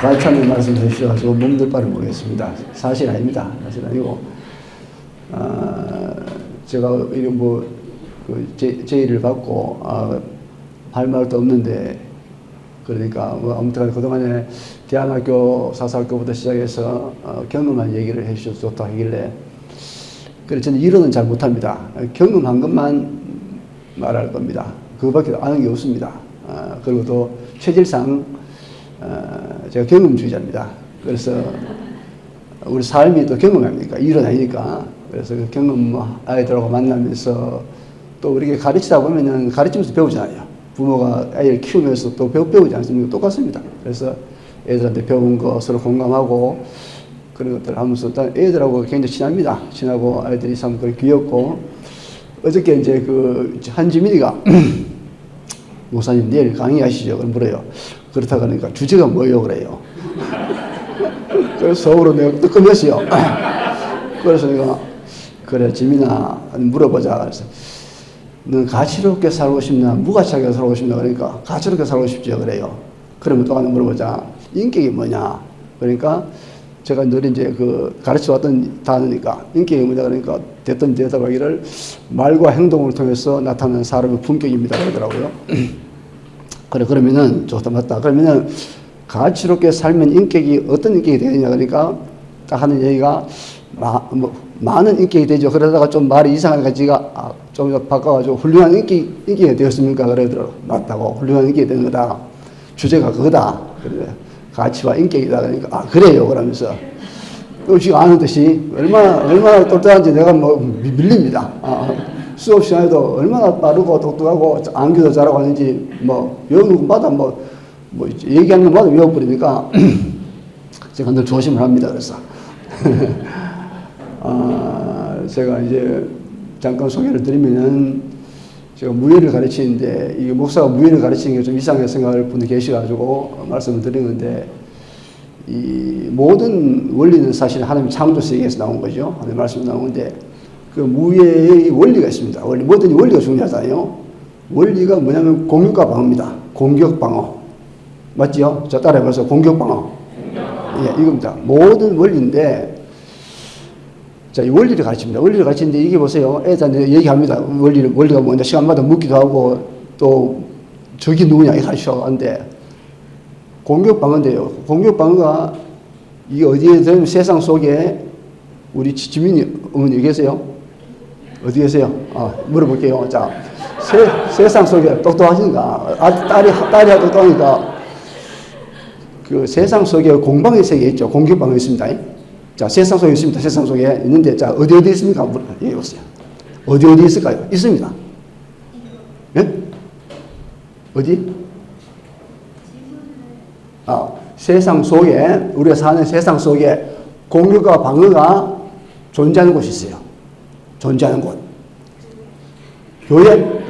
과찬을 말씀해 주셔서 몸둘 바를 모르겠습니다. 사실 아닙니다. 사실 아니고, 제가 이런 제의를 받고, 할 말도 없는데, 그러니까 아무튼 그동안에 대안학교, 사사학교부터 시작해서 경험한 얘기를 해주셔서 좋다 하길래, 그래서 저는 이론은 잘 못합니다. 경험한 것만 말할 겁니다. 그거밖에 아는 게 없습니다. 그리고 또 체질상 제가 경험주의자입니다. 그래서 우리 삶이 또 경험 아닙니까? 이론 아니니까. 그래서 그 경험 아이들하고 만나면서 또 우리에게 가르치다 보면은 가르치면서 배우잖아요. 부모가 아이를 키우면서 또 배우지 않습니까? 똑같습니다. 그래서 애들한테 배운 거 서로 공감하고 그런 것들을 하면서 일단 애들하고 굉장히 친합니다. 친하고 아이들이 참 귀엽고, 어저께 이제 한지민이가 목사님 내일 강의하시죠? 그럼 물어요. 그렇다고 하니까 주제가 뭐예요? 그래요. 그래서 속으로 내가 뜨끔했어요. 그래서 내가 그래 지민아 물어보자. 그래서 너는 가치롭게 살고 싶나 무가치하게 살고 싶나? 그러니까 가치롭게 살고 싶죠. 그래요. 그러면 또 하나 물어보자. 인격이 뭐냐? 그러니까 제가 늘 이제 가르쳐 왔던 단어니까 인격이 뭐냐 그러니까 됐던 대답하기를 말과 행동을 통해서 나타나는 사람의 품격입니다 그러더라고요. 그래 그러면은 좋다 맞다. 그러면은 가치롭게 살면 인격이 어떤 인격이 되느냐 그러니까 딱 하는 얘기가 많은 인격이 되죠. 그러다가 좀 말이 이상하니까 지가 좀 바꿔가지고 훌륭한 인격이 되었습니까? 그러더라고요. 맞다고 훌륭한 인격이 된 거다. 주제가 그거다. 그래. 가치와 인격이다. 그러니까, 그래요. 그러면서. 또 지금 아는 듯이, 얼마나 똑똑한지 내가 밀립니다. 수업 시간에도 얼마나 빠르고 똑똑하고, 암기도 잘하고 하는지, 외우는 것마다 얘기하는 것마다 외워버리니까, 제가 늘 조심을 합니다. 그래서. 제가 이제 잠깐 소개를 드리면은, 제가 무예를 가르치는데, 이게 목사가 무예를 가르치는 게 좀 이상하게 생각할 분이 계셔가지고 말씀을 드린 건데, 이 모든 원리는 사실 하나님의 창조 세계에서 나온 거죠. 하나님의 말씀이 나온 건데, 그 무예의 원리가 있습니다. 뭐든지 원리가 중요하잖아요. 원리가 뭐냐면 공격과 방어입니다. 공격, 방어. 맞지요? 자, 따라해봐서 공격, 방어. 예, 이겁니다. 모든 원리인데, 자, 이 원리를 가르칩니다. 원리를 가르치는데 이게 보세요. 애들한테 얘기합니다. 원리가 뭐냐. 시간마다 묻기도 하고, 또, 저기 누구냐, 이 가르쳐 하는데, 공격 방어인데요. 공격 방어가, 이게 어디에 들면 세상 속에, 우리 지민이 어머니 계세요? 어디 계세요? 물어볼게요. 자, 세상 속에 똑똑하시니까, 딸이 똑똑하니까, 그 세상 속에 공방의 세계 있죠. 공격 방어 있습니다. 자, 세상 속에 있습니다. 세상 속에 있는데, 자, 어디 있습니까? 얘기해 보세요. 어디 있을까요? 있습니다. 예? 어디? 세상 속에, 우리가 사는 세상 속에 공격과 방어가 존재하는 곳이 있어요. 존재하는 곳. 교회?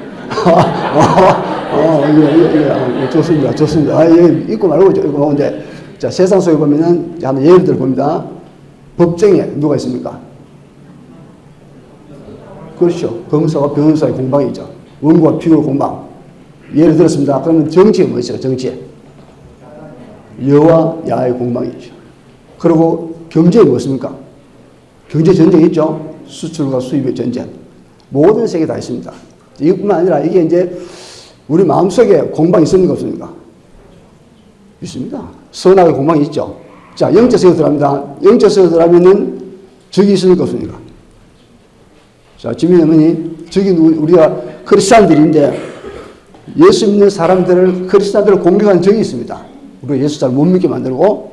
좋습니다. 좋습니다. 읽고 말고죠. 읽고 말고인데, 자, 세상 속에 보면은, 한번 예를 들어 봅니다. 법정에 누가 있습니까? 그렇죠. 검사와 변호사의 공방이죠. 원고와 피고의 공방. 예를 들었습니다. 그러면 정치에 뭐 있어요? 정치에. 여와 야의 공방이죠. 그리고 경제에 무엇입니까? 경제 전쟁이 있죠. 수출과 수입의 전쟁. 모든 세계에 다 있습니다. 이것뿐만 아니라 이게 이제 우리 마음속에 공방이 있습니까? 없습니까? 있습니다. 선악의 공방이 있죠. 자, 영적 세계로 들어갑니다. 영적 세계로 들어가면은 적이 있습니까? 없습니까? 자, 지민 어머니, 저기 우리가 크리스찬들인데 예수 믿는 사람들을, 크리스찬들을 공격하는 적이 있습니다. 우리가 예수 잘 못 믿게 만들고,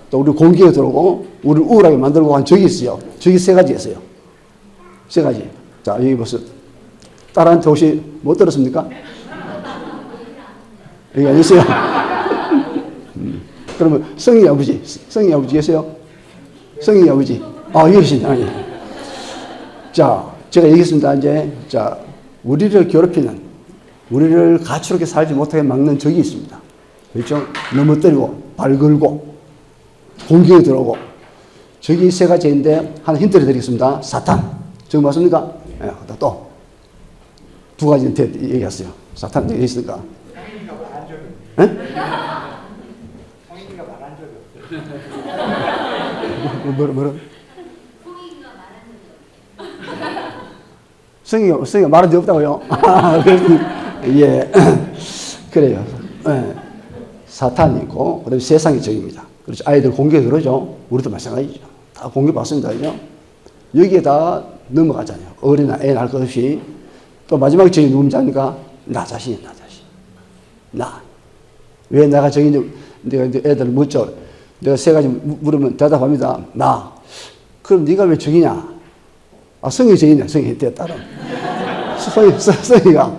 또 우리 공격에 들어오고, 우리를 우울하게 만들고 한 적이 있어요. 적이 세 가지 있어요. 세 가지. 자, 여기 보세요. 딸한테 혹시 못 들었습니까? 여기 아니세요? 그러면 성희 아버지 계세요? 성희 아버지. 여기 계신다. 자, 제가 얘기했습니다. 이제, 자, 우리를 괴롭히는, 우리를 가치롭게 살지 못하게 막는 적이 있습니다. 그렇죠? 넘어뜨리고, 발 걸고, 공격에 들어오고. 저기 세 가지인데, 하나 힌트를 드리겠습니다. 사탄. 저기 맞습니까? 네, 또. 두 가지 얘기했어요. 사탄 얘기했으니까. 네? 성희가 말한 적이 없어요. 뭐라? 성희가 말한 적이 없어요. 성희가 말한 적 없다고요? 예. 그래요. 예. 사탄이 있고, 그 다음에 세상의 적입니다. 그렇죠. 아이들 공개 그러죠. 우리도 마찬가지죠. 다 공개 받습니다. 그죠? 여기에 다 넘어가잖아요. 어린아, 애 낳을 것 없이. 또 마지막 적이 누군지 아니까? 나 자신이야, 나 자신. 나. 왜 내가 적인지, 내가 이제 애들 묻죠. 내가 세 가지 물으면 대답합니다. 나. 그럼 네가 왜 적이냐? 아, 성이 적이냐? 성이 따라. 성이가.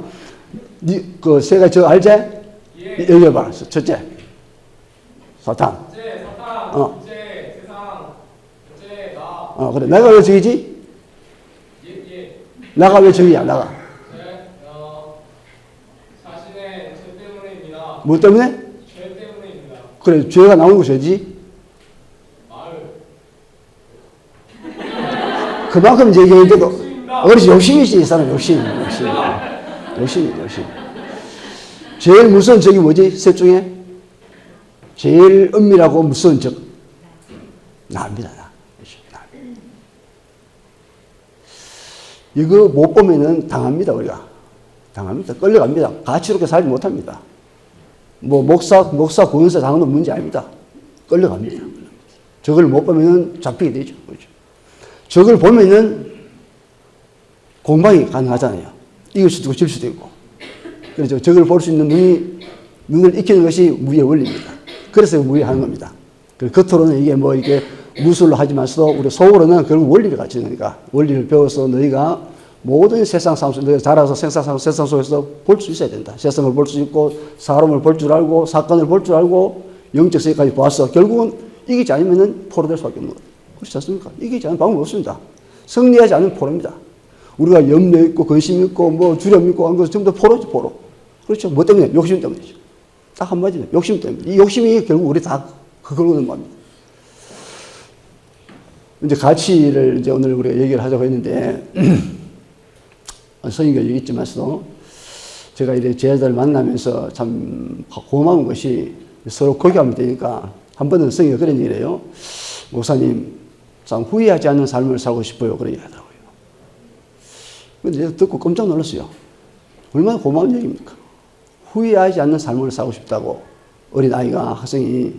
그 세 가지 적 알지? 예. 얘기해봐. 첫째. 사탄. 첫째, 사탄. 어. 둘째, 세상. 셋째, 나. 그래. 내가 왜 적이지? 예. 나가 왜 적이야, 나가? 자신의 죄 때문입니다. 뭐 때문에? 죄 때문입니다. 그래, 죄가 나오는 거 죄지? 마을. 그만큼 이제 얘기했는데도, 욕심입니다. 어르신 욕심이지, 이 사람 욕심. 욕심. 제일 무서운 적이 뭐지? 셋 중에? 제일 은밀하고 무서운 적. 나입니다, 나. 이거 못 보면은 당합니다, 우리가. 당합니다. 끌려갑니다. 가치롭게 살지 못합니다. 뭐, 목사, 구원사 당하는 건 문제 아닙니다. 끌려갑니다. 저걸 못 보면은 잡히게 되죠. 그렇죠. 저걸 보면은 공방이 가능하잖아요. 이길 수도 있고 질 수도 있고. 그래서 저걸 볼 수 있는 눈을 익히는 것이 무의 원리입니다. 그래서 무의하는 겁니다. 겉으로는 이게 뭐 이게 무술로 하지만서도 우리 속으로는 결국 원리를 가르치는 거니까 원리를 배워서 너희가 모든 세상 상황 속에서 너희가 자라서 세상 속에서 볼 수 있어야 된다. 세상을 볼 수 있고 사람을 볼 줄 알고 사건을 볼 줄 알고 영적 세계까지 보아서 결국은 이기지 않으면 포로될 수밖에 없는 거예요. 그렇지 않습니까? 이기지 않으면 방법이 없습니다. 승리하지 않으면 포로입니다. 우리가 염려 있고 근심 있고 뭐 두려움 있고 한 것은 전부 다 포로죠, 포로. 그렇죠. 뭐 때문에? 욕심 때문이죠. 딱 한마디로 욕심 때문에. 이 욕심이 결국 우리 다 그걸로 오는 겁니다. 이제 가치를 이제 오늘 우리가 얘기를 하자고 했는데 선생님이 여기 있지만서도 제가 이제 제자들 만나면서 참 고마운 것이 서로 고교하면 되니까 한 번은 선생님이 그런 얘기를 해요. 목사님, 참 후회하지 않는 삶을 살고 싶어요. 그런 얘기 하더라고요. 근데 제가 듣고 깜짝 놀랐어요. 얼마나 고마운 얘기입니까? 후회하지 않는 삶을 살고 싶다고 어린 아이가 학생이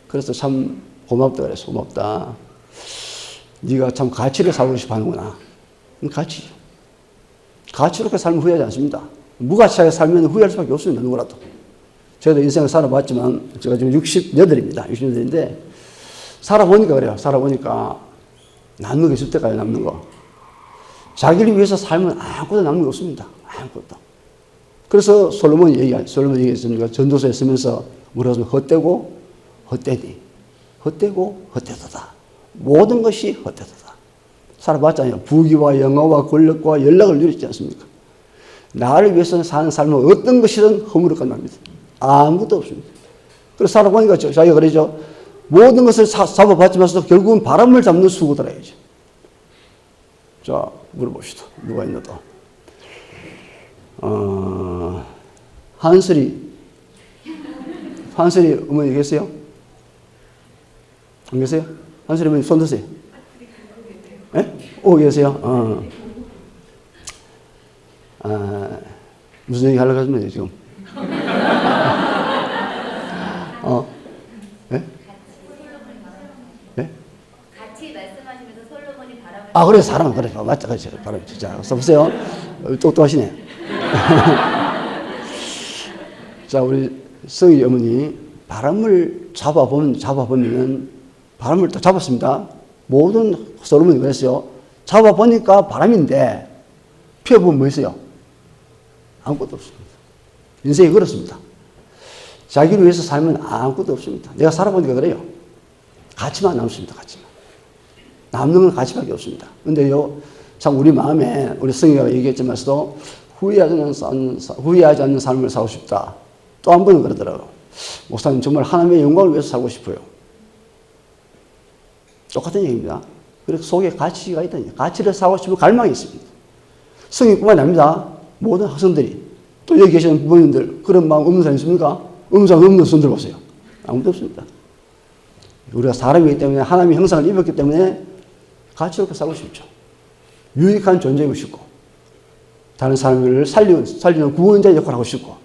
그래서 참 고맙다 그랬어. 고맙다. 네가 참 가치를 살고 싶어 하는구나. 가치죠. 가치롭게 살면 후회하지 않습니다. 무가치하게 살면 후회할 수밖에 없습니다. 누구라도. 저도 인생을 살아봤지만 제가 지금 68입니다. 68인데 살아보니까 그래요. 살아보니까 남는 게 있을 때까지 남는 거. 자기를 위해서 살면 아무것도 남는 게 없습니다. 아무것도. 그래서 솔로몬이 얘기했습니다. 전도서에 쓰면서 뭐라고 하면 헛되고 헛되니. 헛되고 헛되도다. 모든 것이 헛되도다. 살아봤잖아요. 부귀와 영화와 권력과 연락을 누리지 않습니까? 나를 위해서 사는 삶은 어떤 것이든 허물어 끝납니다. 아무것도 없습니다. 그래서 살아보니까 자기가 그러죠. 모든 것을 잡아봤지만서도 결국은 바람을 잡는 수고들어야죠. 자, 물어봅시다. 누가 있나 또. 한슬이 어머니 계세요? 안 계세요? 한슬이 어머니 손 드세요. 예? 오, 계세요? 무슨 얘기 하려고 하시면 지금? 예? 예? 같이 말씀하시면서 솔로몬이 바람을 그래, 사람, 그래. 맞죠. 그렇죠. 바람. 자, 써보세요. 똑똑하시네. 자, 우리 성희 어머니, 바람을 잡아보면, 바람을 딱 잡았습니다. 모든 솔로몬이 그랬어요. 잡아보니까 바람인데, 피워보면 뭐 있어요? 아무것도 없습니다. 인생이 그렇습니다. 자기를 위해서 살면 아무것도 없습니다. 내가 살아보니까 그래요. 가치만 남습니다. 가치만. 남는 건 가치밖에 없습니다. 근데요, 참 우리 마음에, 우리 성희가 얘기했지만서도 후회하지 않는 삶을 살고 싶다. 또 한 번은 그러더라고요. 목사님, 정말 하나님의 영광을 위해서 살고 싶어요. 똑같은 얘기입니다. 그래서 속에 가치가 있다니. 가치를 살고 싶은 갈망이 있습니다. 성희뿐만 아닙니다. 모든 학생들이, 또 여기 계시는 부모님들, 그런 마음 없는 사람 있습니까? 없는 사람 없는 손 들어보세요. 아무도 없습니다. 우리가 사람이기 때문에 하나님의 형상을 입었기 때문에 가치롭게 살고 싶죠. 유익한 존재이고 싶고 다른 사람을 살리는 구원자 역할을 하고 싶고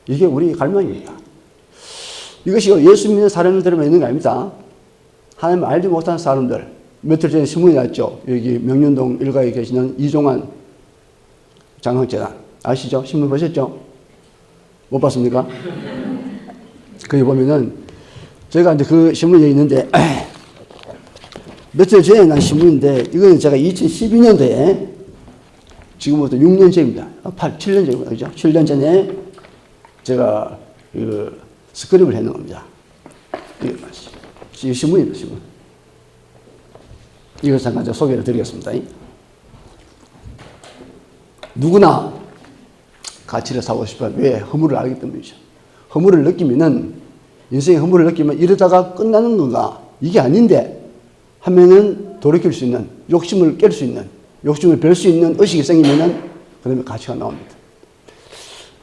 이게 우리 갈망입니다. 이것이 예수 믿는 사람들만 있는 게 아닙니다. 하나님을 알지 못하는 사람들 며칠 전에 신문이 났죠. 여기 명륜동 일가에 계시는 이종환 장학재단 아시죠? 신문 보셨죠? 못 봤습니까? 거기 보면은 제가 이제 그 신문이 있는데 며칠 전에 난 신문인데 이거는 제가 2012년도에 지금부터 6년 전입니다. 7년 전이구나. 그죠? 7년 전에 제가 그 스크립을 해놓은 겁니다. 이 신문입니다, 신문. 이걸 잠깐 제가 소개를 드리겠습니다. 누구나 가치를 사고 싶어요. 왜? 허물을 알기 때문이죠. 허물을 느끼면은, 인생의 허물을 느끼면 이러다가 끝나는 건가? 이게 아닌데, 하면은 돌이킬 수 있는, 욕심을 깰 수 있는, 욕심을 별 수 있는 의식이 생기면은, 그 다음에 가치가 나옵니다.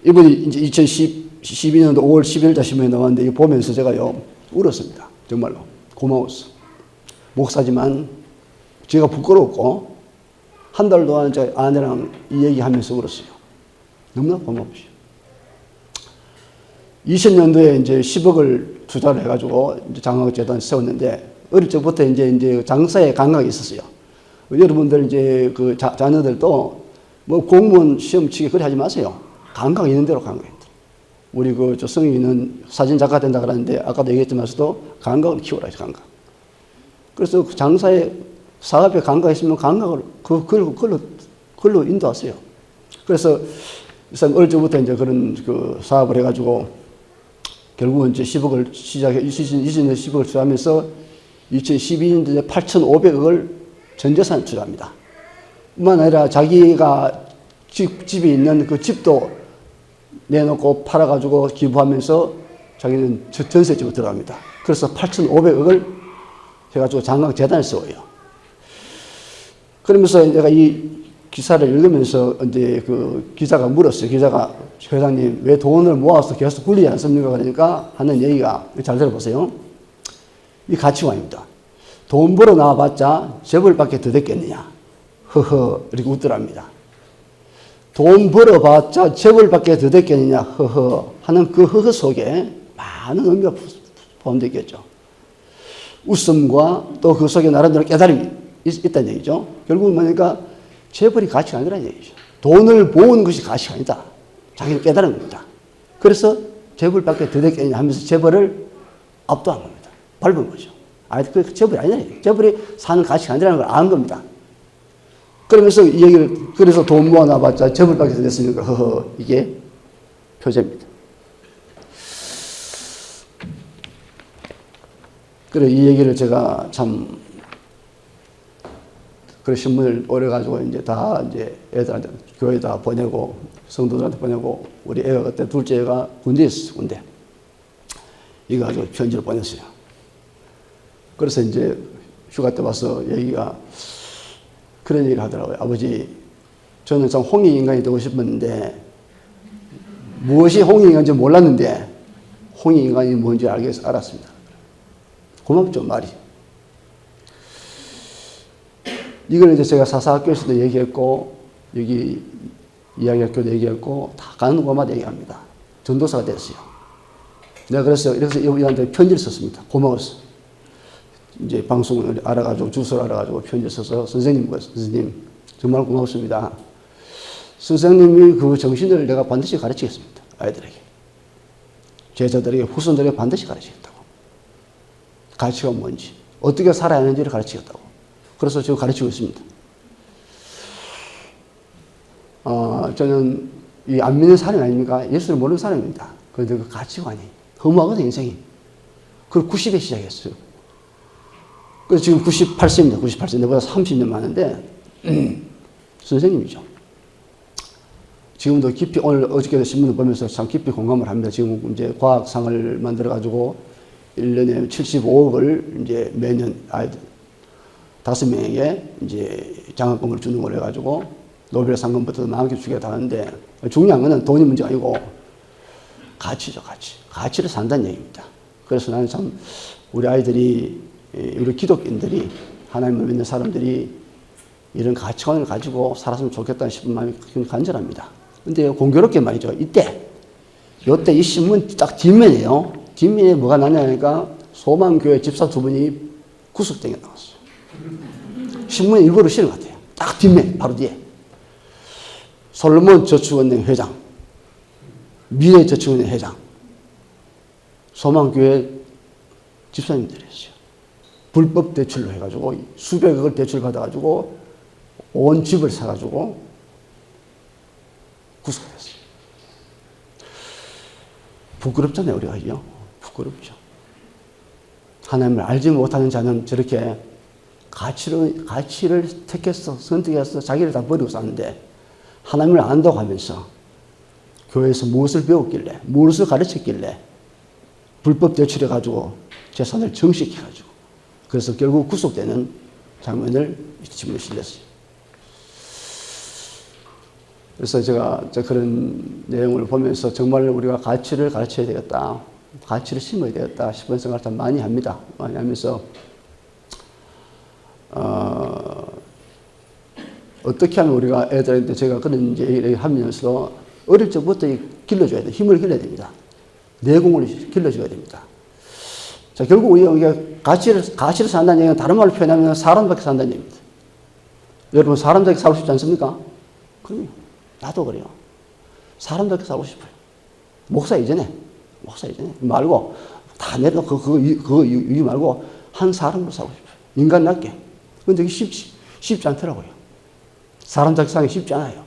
이번에 이제 2012년도 5월 11일자 신문에 나왔는데, 이거 보면서 제가요, 울었습니다. 정말로. 고마웠어. 목사지만, 제가 부끄럽고, 한 달 동안 제 아내랑 이 얘기 하면서 울었어요. 너무나 고마웠어요. 2000년도에 이제 10억을 투자를 해가지고 이제 장학재단 세웠는데, 어릴 적부터 이제 장사에 감각이 있었어요. 여러분들 이제 그 자녀들도 뭐 공무원 시험 치기 그래 하지 마세요. 감각 있는 대로 감각 있다. 우리 그 성희는 사진 작가 된다 그러는데 아까도 얘기했지만서도 감각을 키워라, 감각. 그래서 그 장사에 사업에 감각이 있으면 감각을 그걸로 인도하세요. 그래서 이 사람 어릴 적부터 이제 그런 그 사업을 해가지고 결국은 이제 10억을 시작해 2020년에 10억을 투자하면서 2012년도에 8,500억을 전 재산 투자합니다. 뿐만 아니라 자기가 집에 있는 그 집도 내놓고 팔아가지고 기부하면서 자기는 전세집으로 들어갑니다. 그래서 8,500억을 해가지고 장학재단을 세워요. 그러면서 내가 이 기사를 읽으면서 이제 그 기자가 물었어요. 기자가 회장님 왜 돈을 모아서 계속 굴리지 않습니까? 그러니까 하는 얘기가 잘 들어보세요. 이 가치관입니다. 돈 벌어 나와봤자 재벌밖에 더 됐겠느냐. 허허 이렇게 웃더랍니다. 돈 벌어봤자 재벌밖에 더 됐겠느냐. 허허 하는 그 허허 속에 많은 의미가 포함되어 있겠죠. 웃음과 또 그 속에 나름대로 깨달음이 있다는 얘기죠. 결국은 뭐니까 재벌이 가치가 아니라는 얘기죠. 돈을 모으는 것이 가치가 아니다. 자기는 깨달은 겁니다. 그래서 재벌밖에 더 됐겠냐 하면서 재벌을 압도한 겁니다. 밟은 거죠. 그 재벌이 아니라는 얘기죠. 재벌이 사는 가치가 아니라는 걸 아는 겁니다. 그러면서 이 얘기를, 그래서 돈 모아놔봤자 재벌밖에 더 됐으니까, 허허, 이게 표제입니다. 그래, 이 얘기를 제가 참, 그 신문을 오래가지고 이제 다 이제 애들한테 교회에다 보내고 성도들한테 보내고 우리 애가 그때 둘째 애가 군대에 있었어, 군대. 이거 가지고 편지를 보냈어요. 그래서 이제 휴가 때 와서 얘기가 그런 얘기를 하더라고요. 아버지, 저는 참 홍익인간이 되고 싶었는데 무엇이 홍익인간인지 몰랐는데 홍익인간이 뭔지 알았습니다. 고맙죠, 말이. 이걸 이제 제가 사사학교에서도 얘기했고, 여기 이야기학교도 얘기했고, 다 가는 곳마다 얘기합니다. 전도사가 됐어요. 내가 그래서 이한테 편지를 썼습니다. 고마웠어. 이제 방송을 알아가지고, 주소를 알아가지고 편지를 써서 선생님, 정말 고맙습니다. 선생님이 그 정신을 내가 반드시 가르치겠습니다. 아이들에게. 제자들에게, 후손들에게 반드시 가르치겠다고. 가치가 뭔지, 어떻게 살아야 하는지를 가르치겠다고. 그래서 지금 가르치고 있습니다. 저는 이 안 믿는 사람이 아닙니까? 예수를 모르는 사람입니다. 그런데 그 가치관이 허무하거든요, 인생이. 그걸 90에 시작했어요. 그래서 지금 98세입니다. 98세. 내보다 30년 많은데, 선생님이죠. 지금도 깊이, 어저께도 신문을 보면서 참 깊이 공감을 합니다. 지금 이제 과학상을 만들어가지고 1년에 75억을 이제 매년 아이들, 5명에게 이제 장학금을 주는 걸 해가지고 노벨 상금부터 나한테 주겠다 하는데 중요한 거는 돈이 문제가 아니고 가치죠, 가치. 가치를 산다는 얘기입니다. 그래서 나는 참 우리 아이들이, 우리 기독인들이, 하나님을 믿는 사람들이 이런 가치관을 가지고 살았으면 좋겠다는 싶은 마음이 간절합니다. 근데 공교롭게 말이죠. 요때 이 신문 딱 뒷면이에요. 뒷면에 뭐가 나냐니까 소망교회 집사 2분이 구속된 게 나왔어요. 신문에 일부러 실은 것 같아요. 딱 뒷면, 바로 뒤에. 솔로몬 저축은행 회장, 미래저축은행 회장, 소망교회 집사님들이었어요. 불법 대출로 해가지고 수백억을 대출 받아가지고 온 집을 사가지고 구속됐어요. 부끄럽잖아요, 우리가. 이요? 부끄럽죠. 하나님을 알지 못하는 자는 저렇게 가치를 택해서 선택해서 자기를 다 버리고 사는데, 하나님을 안다고 하면서 교회에서 무엇을 배웠길래, 무엇을 가르쳤길래 불법 대출해가지고 재산을 증식해가지고, 그래서 결국 구속되는 장면을 지금 실렸어요. 그래서 제가 그런 내용을 보면서 정말 우리가 가치를 가르쳐야 되겠다, 가치를 심어야 되겠다 싶은 생각을 참 많이 합니다. 많이 하면서 어떻게 하면 우리가 애들한테, 제가 그런 얘기를 하면서 어릴 적부터 길러줘야 돼. 힘을 길러야 됩니다. 내공을 길러줘야 됩니다. 자, 결국 우리가 가치를 산다는 얘기는 다른 말로 표현하면 사람답게 산다는 얘기입니다. 여러분, 사람답게 살고 싶지 않습니까? 그럼요. 나도 그래요. 사람답게 살고 싶어요. 목사 이전에 말고, 다 내려, 그거 이기 말고, 한 사람으로 살고 싶어요. 인간답게. 근데 이게 쉽지 않더라고요. 사람답게 사는 게 쉽지 않아요.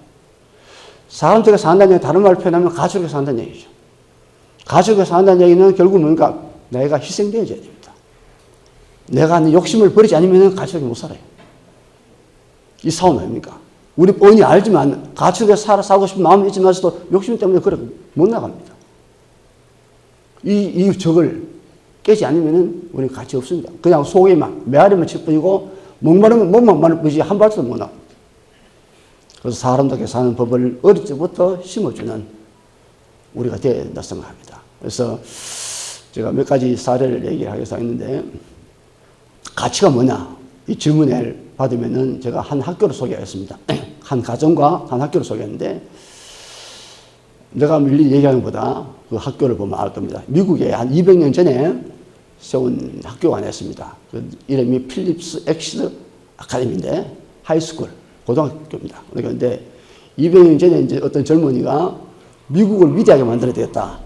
사람답게 산다는 얘기는 다른 말로 표현하면 가족에 산다는 얘기죠. 가족에 산다는 얘기는 결국 뭔가 내가 희생되어져야 됩니다. 내가 욕심을 버리지 않으면 가족이 못 살아요. 이 싸움 아닙니까? 우리 뻔히 알지만 가축에 살고 싶은 마음이 있지만서도 욕심 때문에 그래 못 나갑니다. 이 적을 깨지 않으면 우리는 가치 없습니다. 그냥 속에만, 메아리만 찌뿌리고 목마르면 몸만 마르지 한 발도 못 나갑니다. 그래서 사람답게 사는 법을 어릴 때부터 심어주는 우리가 되어야 된다 생각합니다. 그래서 제가 몇 가지 사례를 얘기하겠어 했는데, 가치가 뭐냐? 이 질문을 받으면은 제가 한 학교를 소개하겠습니다. 한 가정과 한 학교를 소개했는데, 내가 밀리 얘기하는 것보다 그 학교를 보면 알 겁니다. 미국에 한 200년 전에 세운 학교가 하나 있습니다. 그 이름이 필립스 엑시드 아카데미인데, 하이스쿨, 고등학교입니다. 그런데 200년 전에 이제 어떤 젊은이가 미국을 위대하게 만들어야 되겠다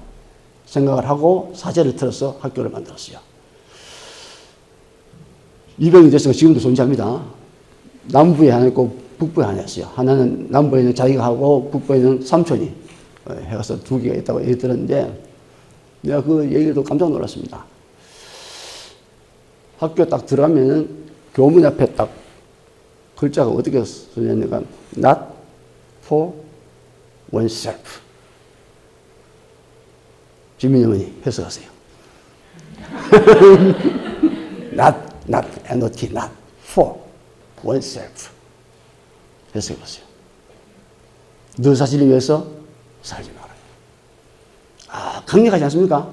생각을 하고 사제를 틀어서 학교를 만들었어요. 200년 됐으니까 지금도 존재합니다. 남부에 하나 있고 북부에 하나 있어요. 하나는 남부에는 자기가 하고 북부에는 삼촌이 해가서 2개가 있다고 얘기 들었는데, 내가 그 얘기도 깜짝 놀랐습니다. 학교 딱 들어가면은 교문 앞에 딱 글자가 어떻게 써있냐니까 not for oneself. 지민이 어머니 해석하세요. not for oneself. 해석해보세요. 너 자신을 위해서 살지 말아요. 아, 강력하지 않습니까?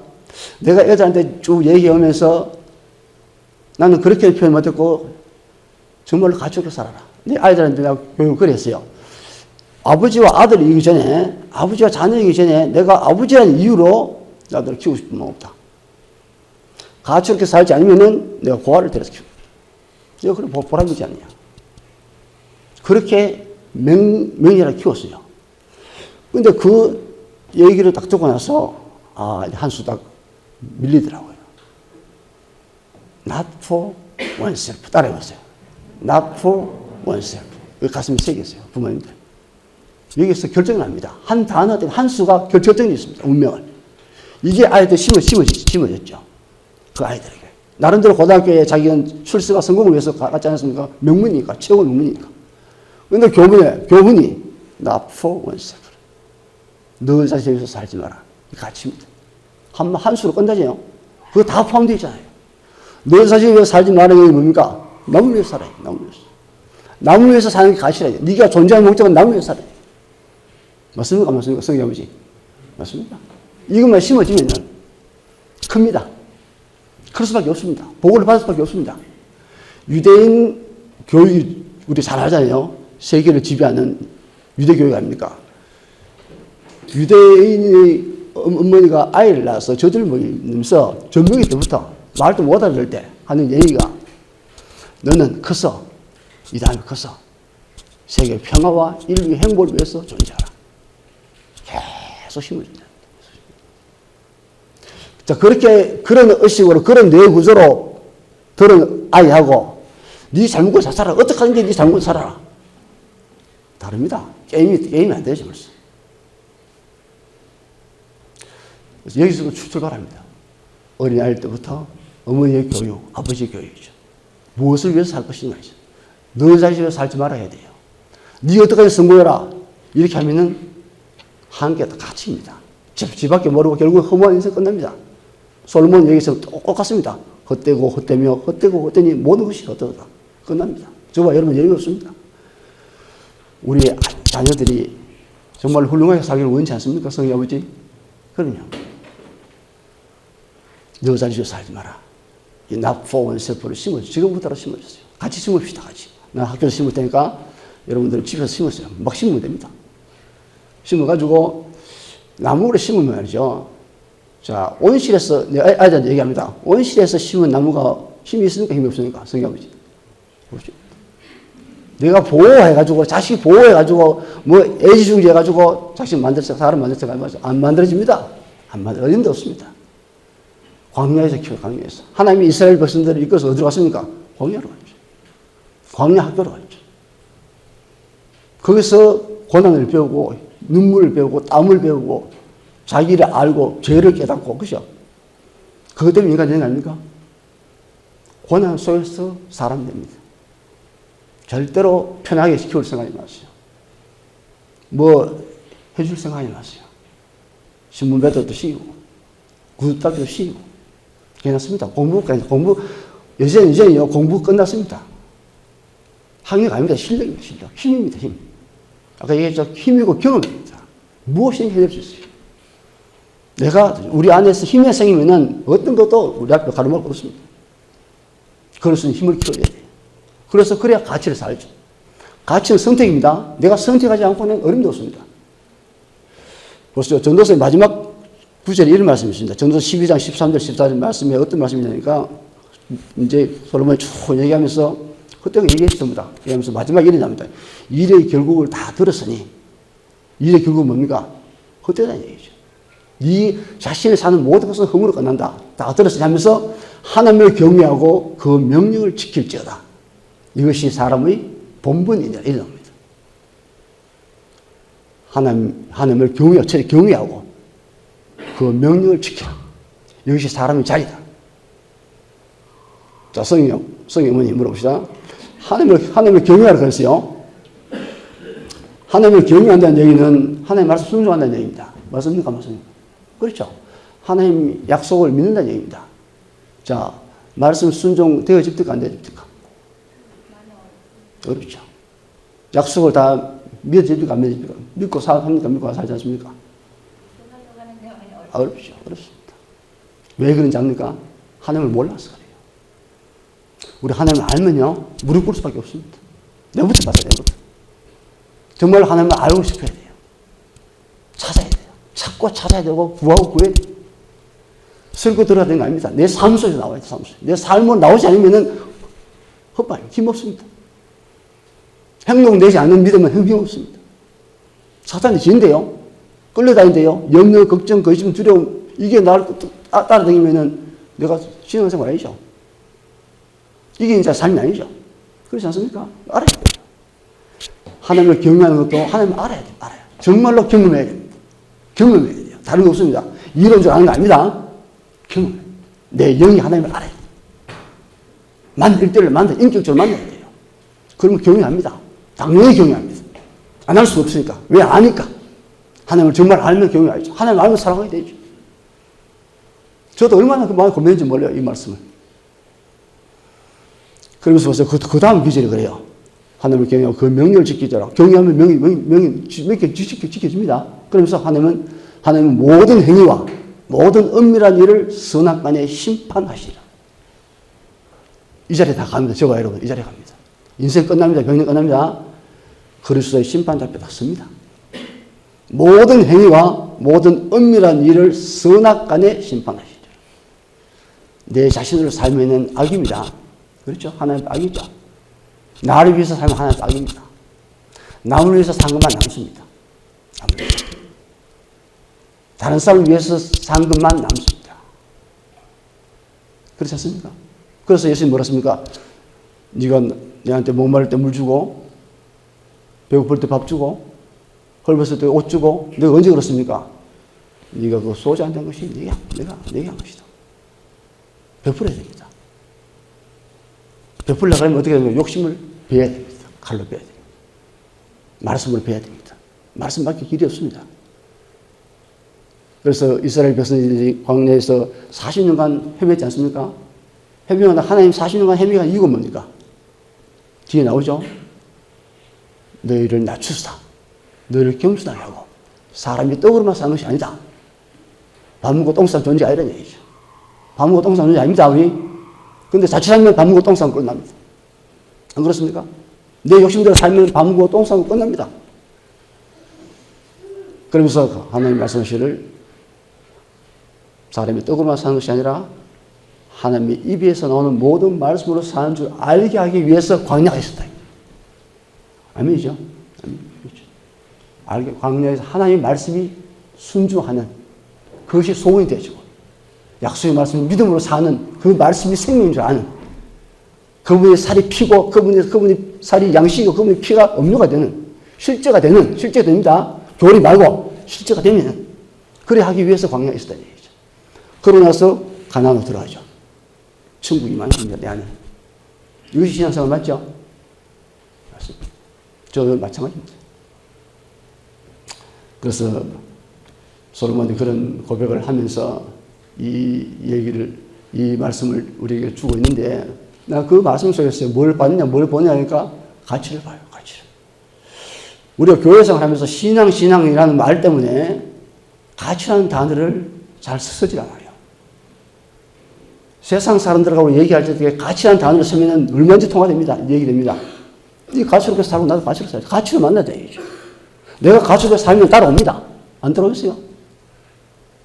내가 애들한테 쭉 얘기하면서 나는 그렇게 표현 못했고, 정말로 가족으로 살아라. 내 아이들한테 내가 교육을 그랬어요. 아버지와 아들이기 전에, 아버지와 자녀이기 전에 내가 아버지라는 이유로 나들을 키우고 싶은 마음 없다. 가축롭게 살지 않으면은 내가 고아를 데려서 키워. 내가 그래 보람이지 않냐. 그렇게 명예를 키웠어요. 근데 그 얘기를 딱 듣고 나서, 한 수 딱 밀리더라고요. Not for oneself. 따라해보세요. Not for oneself. 가슴이 새겼어요, 부모님들. 여기서 결정이 납니다. 한 단어 때문에 한 수가 결정이 있습니다, 운명을. 이게 아이들 심어졌죠. 그 아이들에게. 나름대로 고등학교에 자기는 출세와 성공을 위해서 갔지 않았습니까? 명문이니까, 최고 명문이니까. 근데 교훈이 not for oneself. 너 자신을 위해서 살지 마라. 이 가치입니다. 한 수로 끝나지요. 그거 다 포함되어 있잖아요. 너 자신을 위해서 살지 마라는 게 뭡니까? 남을 위해서 살아요. 남을 위해서. 남을 위해서 사는 게 가치라요. 네가 존재하는 목적은 남을 위해서 살아요. 맞습니까? 맞습니까? 성경 아버지. 맞습니까? 이것만 심어지면 큽니다. 그럴 수밖에 없습니다. 보고를 받을 수밖에 없습니다. 유대인 교육, 우리 잘 알잖아요. 세계를 지배하는 유대 교육 아닙니까? 유대인의 어머니가 아이를 낳아서 저들 모이면서 전명기 때부터 말도 못 알아들 때 하는 얘기가 너는 커서 이 다음에 커서 세계 평화와 인류의 행복을 위해서 존재하라. 계속 힘을 준다. 자, 그렇게 그런 의식으로 그런 뇌 구조로 들은 아이하고 네 잘못을 잘 살아. 어떻게 하는지 네 잘못을 살아라. 다릅니다. 게임이 안 되죠, 벌써. 그래서 여기서 출발합니다. 어린아이 때부터 어머니의 교육, 아버지의 교육이죠. 무엇을 위해서 살 것인가죠. 너 자신을 위해서 살지 말아야 돼요. 네 어떻게 성공해라. 이렇게 하면은 한계가 갇힙니다. 집밖에 모르고 결국 허무한 인생 끝납니다. 솔로몬 여기서 똑같습니다. 헛되고 헛되며 헛되고 헛되니 모든 것이 헛되다. 끝납니다. 저와 여러분 여유 없습니다. 우리 자녀들이 정말 훌륭하게 살기를 원치 않습니까? 성의 아버지? 그럼요. 너 자신을 살지 마라. 이 not for oneself를 심어주세요. 지금부터 심어주세요. 같이 심읍시다. 같이. 나 학교에서 심을 테니까 여러분들은 집에서 심으세요. 막 심으면 됩니다. 심어가지고 나무를 심으면 말이죠. 자, 온실에서, 내가 아이들한테 얘기합니다. 온실에서 심은 나무가 힘이 있습니까? 힘이 없습니까? 성의 아버지. 내가 보호해가지고, 자식 보호해가지고, 뭐, 애지중지해가지고, 자식 만들어서, 사람 만들어서, 안 만들어집니다. 어림도 없습니다. 광야에서 키워, 광야에서. 하나님이 이스라엘 백성들을 이끌어서 어디로 갔습니까? 광야로 갔죠. 광야 학교로 갔죠. 거기서 고난을 배우고, 눈물을 배우고, 땀을 배우고, 자기를 알고, 죄를 깨닫고, 그죠? 그것 때문에 인간이 되는 거 아닙니까? 고난 속에서 사람 됩니다. 절대로 편하게 키울 생각이 마세요. 뭐 해줄 생각이 마세요. 신문 배도도 쉬고 구두 닦기도 쉬고 괜찮습니다. 공부 이제는요 공부 끝났습니다. 학력 아닙니다. 실력입니다. 실력. 힘입니다. 힘. 아까 얘기했죠. 힘이고 경험입니다. 무엇이든 해낼 수 있어요. 내가 우리 안에서 힘의 생이면은 어떤 것도 우리 앞에 가로막을 거 없습니다. 그래서 힘을 키워야 돼요. 그래서 그래야 가치를 살죠. 가치는 선택입니다. 내가 선택하지 않고는 어림도 없습니다. 보세요. 전도서의 마지막 구절에 이런 말씀이 있습니다. 전도서 12장 13절 14절 말씀에 어떤 말씀이냐니까 이제 솔로몬이 쭉 얘기하면서 그때가 얘기했습니다. 얘기하면서 마지막 일이 납니다. 일의 결국을 다 들었으니 일의 결국은 뭡니까? 헛되다는 얘기죠. 네 자신이 사는 모든 것은 흠으로 끝난다. 다 들었으니 하면서 하나님을 경외하고 그 명령을 지킬지어다. 이것이 사람의 본분이다. 이럽니다. 하나님을 경외하고 그 명령을 지키라. 이것이 사람의 자리다. 자, 성희 어머니 물어봅시다. 하나님을 경외하라 그랬어요. 하나님을 경외한다는 얘기는 하나님 말씀 순종한다는 얘기입니다. 맞습니까? 맞습니까? 그렇죠. 하나님 약속을 믿는다는 얘기입니다. 자, 말씀 순종되어집니까? 안 되어집니까? 어렵죠. 약속을 다 믿어집니까? 안 믿어집니까? 믿고 삽니까? 믿고 살지 않습니까? 어렵죠. 어렵습니다. 왜 그런지 압니까? 하나님을 몰라서 그래요. 우리 하나님을 알면요, 무릎 꿇을 수밖에 없습니다. 내부터 받아야 내부터. 정말 하나님을 알고 싶어야 돼요. 찾아야 돼요. 찾고 찾아야 되고, 구하고 구해야 돼요. 설교 들어야 되는 거 아닙니다. 내 삶 속에서 나와야 돼요, 삶 속에서. 내 삶으로 나오지 않으면은 헛발, 힘없습니다. 행동되지 않는 믿음은 힘없습니다. 사탄이 지인데요. 끌려다니는데요. 염려, 걱정, 거짓, 두려움, 이게 나를 따라다니면은 내가 신앙생활 아니죠. 이게 이제 삶이 아니죠. 그렇지 않습니까? 알아야 돼요. 하나님을 경외하는 것도 하나님을 알아야 돼요. 알아요. 정말로 경험해야 됩니다. 경험해야 돼요. 다른 거 없습니다. 이론적으로 아는 거 아닙니다. 경험. 내 영이 하나님을 알아야 돼요. 일대를 인격적으로 만나야 돼요. 그러면 경외합니다. 당연히 경외합니다. 안 할 수가 없으니까. 왜 아니까? 하나님을 정말 알면 경외하죠. 하나님을 알면 사랑하게 되죠. 저도 얼마나 그 마음에 고민했는지 몰라요, 이 말씀을. 그러면서 보세요. 그 다음 기절이 그래요. 하나님을 경외하고 그 명령을 지키더라. 경외하면 명령 지켜집니다. 그러면서 하나님은 모든 행위와 모든 은밀한 일을 선악간에 심판하시라. 이 자리에 다 갑니다. 저와 여러분 이 자리에 갑니다. 인생 끝납니다. 병력 끝납니다. 그리스도의 심판자 앞에 다 섭니다. 모든 행위와 모든 은밀한 일을 선악간에 심판하시죠. 내 자신으로 살면 악입니다. 그렇죠? 하나님 악이죠. 나를 위해서 살면 하나님 악입니다. 남을 위해서 산 것만 남습니다. 다른 사람을 위해서 산 것만 남습니다. 그렇지 않습니까? 그래서 예수님 뭐라 했습니까? 네가 내한테 목마를 때 물 주고 배고플 때 밥 주고 헐벗을 때 옷 주고 내가 언제 그렇습니까? 네가 그 소주 한 잔 것이 내가 한 것이다. 베풀어야 됩니다. 베풀려고 하면 어떻게 되면 욕심을 베야 됩니다. 칼로 베야 됩니다. 말씀으로 베야 됩니다. 말씀밖에 길이 없습니다. 그래서 이스라엘 백성들이 광야에서 40년간 헤매지 않습니까? 헤매면 하나님 40년간 헤매간 이유가 뭡니까? 뒤에 나오죠. 너희를 낮추사 너희를 겸손하게 하고 사람이 떡으로만 사는 것이 아니다. 밥 먹고 똥 싸는 존재 아니라는 얘기죠. 밥 먹고 똥 싸는 존재 아닙니다. 우리. 근데 자칫하면 밥 먹고 똥 싸면 끝납니다. 안 그렇습니까? 내 욕심대로 살면 밥 먹고 똥 싸면 끝납니다. 그러면서 하나님 말씀하시기를 사람이 떡으로만 사는 것이 아니라 하나님의 입에서 나오는 모든 말씀으로 사는 줄 알게 하기 위해서 광야가 있었다. 아멘이죠? 그렇죠. 알게 광야에서 하나님의 말씀이 순종하는 그것이 소원이 되어지고 약속의 말씀을 믿음으로 사는 그 말씀이 생명인 줄 아는 그분의 살이 피고 그분의 살이 양식이고 그분의 피가 음료가 되는 실제가 됩니다. 교리 말고 실제가 되면 그래 하기 위해서 광야에 있었다는 얘기죠. 그러고 나서 가나안으로 들어가죠. 천국이 많습니다. 내 안에. 이것이 신앙생활 맞죠? 맞습니다. 저도 마찬가지입니다. 그래서 솔로몬이 그런 고백을 하면서 이 말씀을 우리에게 주고 있는데, 나 그 말씀 속에서 뭘 받느냐, 뭘 보냐 하니까 가치를 봐요, 가치를. 우리가 교회생활 하면서 신앙이라는 말 때문에 가치라는 단어를 잘 쓰질 않아요. 세상 사람들하고 얘기할 때 가치라는 단어를 쓰면 얼마든지 통화됩니다. 얘기됩니다. 이 가치로 살고 나도 가치로 살아야지. 가치로 만나야 되죠. 내가 가치로 살면 따라옵니다. 안 따라오겠어요?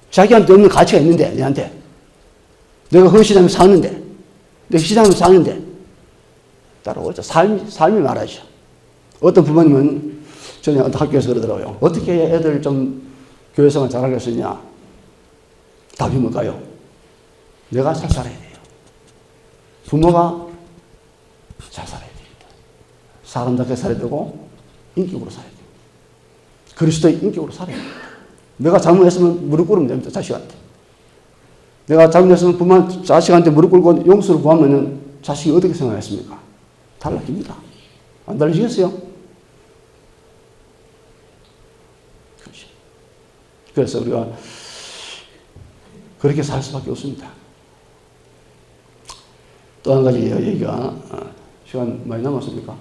자기한테 없는 가치가 있는데, 내한테. 내가 헌신하면 사는데, 내가 희생하면 사는데, 따라오죠. 삶이 말하죠. 어떤 부모님은 전에 어떤 학교에서 그러더라고요. 어떻게 해야 애들 좀 교회생활 잘하게 할 수 있냐? 답이 뭘까요? 내가 잘 살아야 돼요. 부모가 잘 살아야 됩니다. 사람답게 살아야 되고, 인격으로 살아야 돼요. 그리스도의 인격으로 살아야 됩니다. 내가 잘못했으면 무릎 꿇으면 됩니다. 자식한테. 내가 잘못했으면 자식한테 무릎 꿇고 용서를 구하면 자식이 어떻게 생각했습니까? 달라집니다. 안 달라지겠어요? 그렇죠. 그래서 우리가 그렇게 살 수밖에 없습니다. 또 한 가지 얘기가, 시간 많이 남았습니까?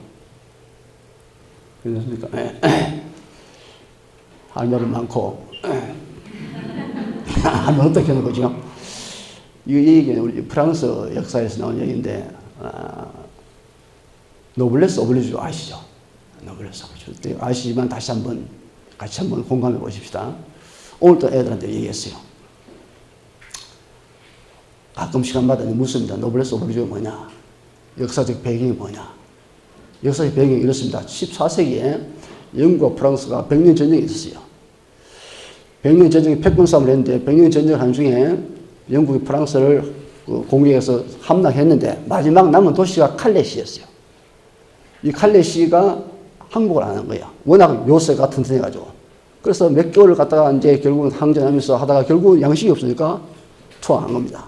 괜찮습니까? 할 말은 많고, 하면 어떻게 하는 거죠? 이 얘기는 우리 프랑스 역사에서 나온 얘기인데, 노블레스 오블리주 아시죠? 노블레스 오블리주. 아시지만 다시 같이 한번 공감해 보십시다. 오늘 또 애들한테 얘기했어요. 가끔 시간마다 묻습니다. 노블레스 오블리주가 뭐냐? 역사적 배경이 뭐냐? 역사적 배경이 이렇습니다. 14세기에 영국과 프랑스가 100년 전쟁이 있었어요. 100년 전쟁에 패권 싸움을 했는데 100년 전쟁을 한 중에 영국이 프랑스를 공격해서 함락했는데 마지막 남은 도시가 칼레시였어요. 이 칼레시가 항복을 안 한 거예요. 워낙 요새가 튼튼해가지고. 그래서 몇 개월을 갔다가 이제 결국은 항전하면서 하다가 결국은 양식이 없으니까 투항한 겁니다.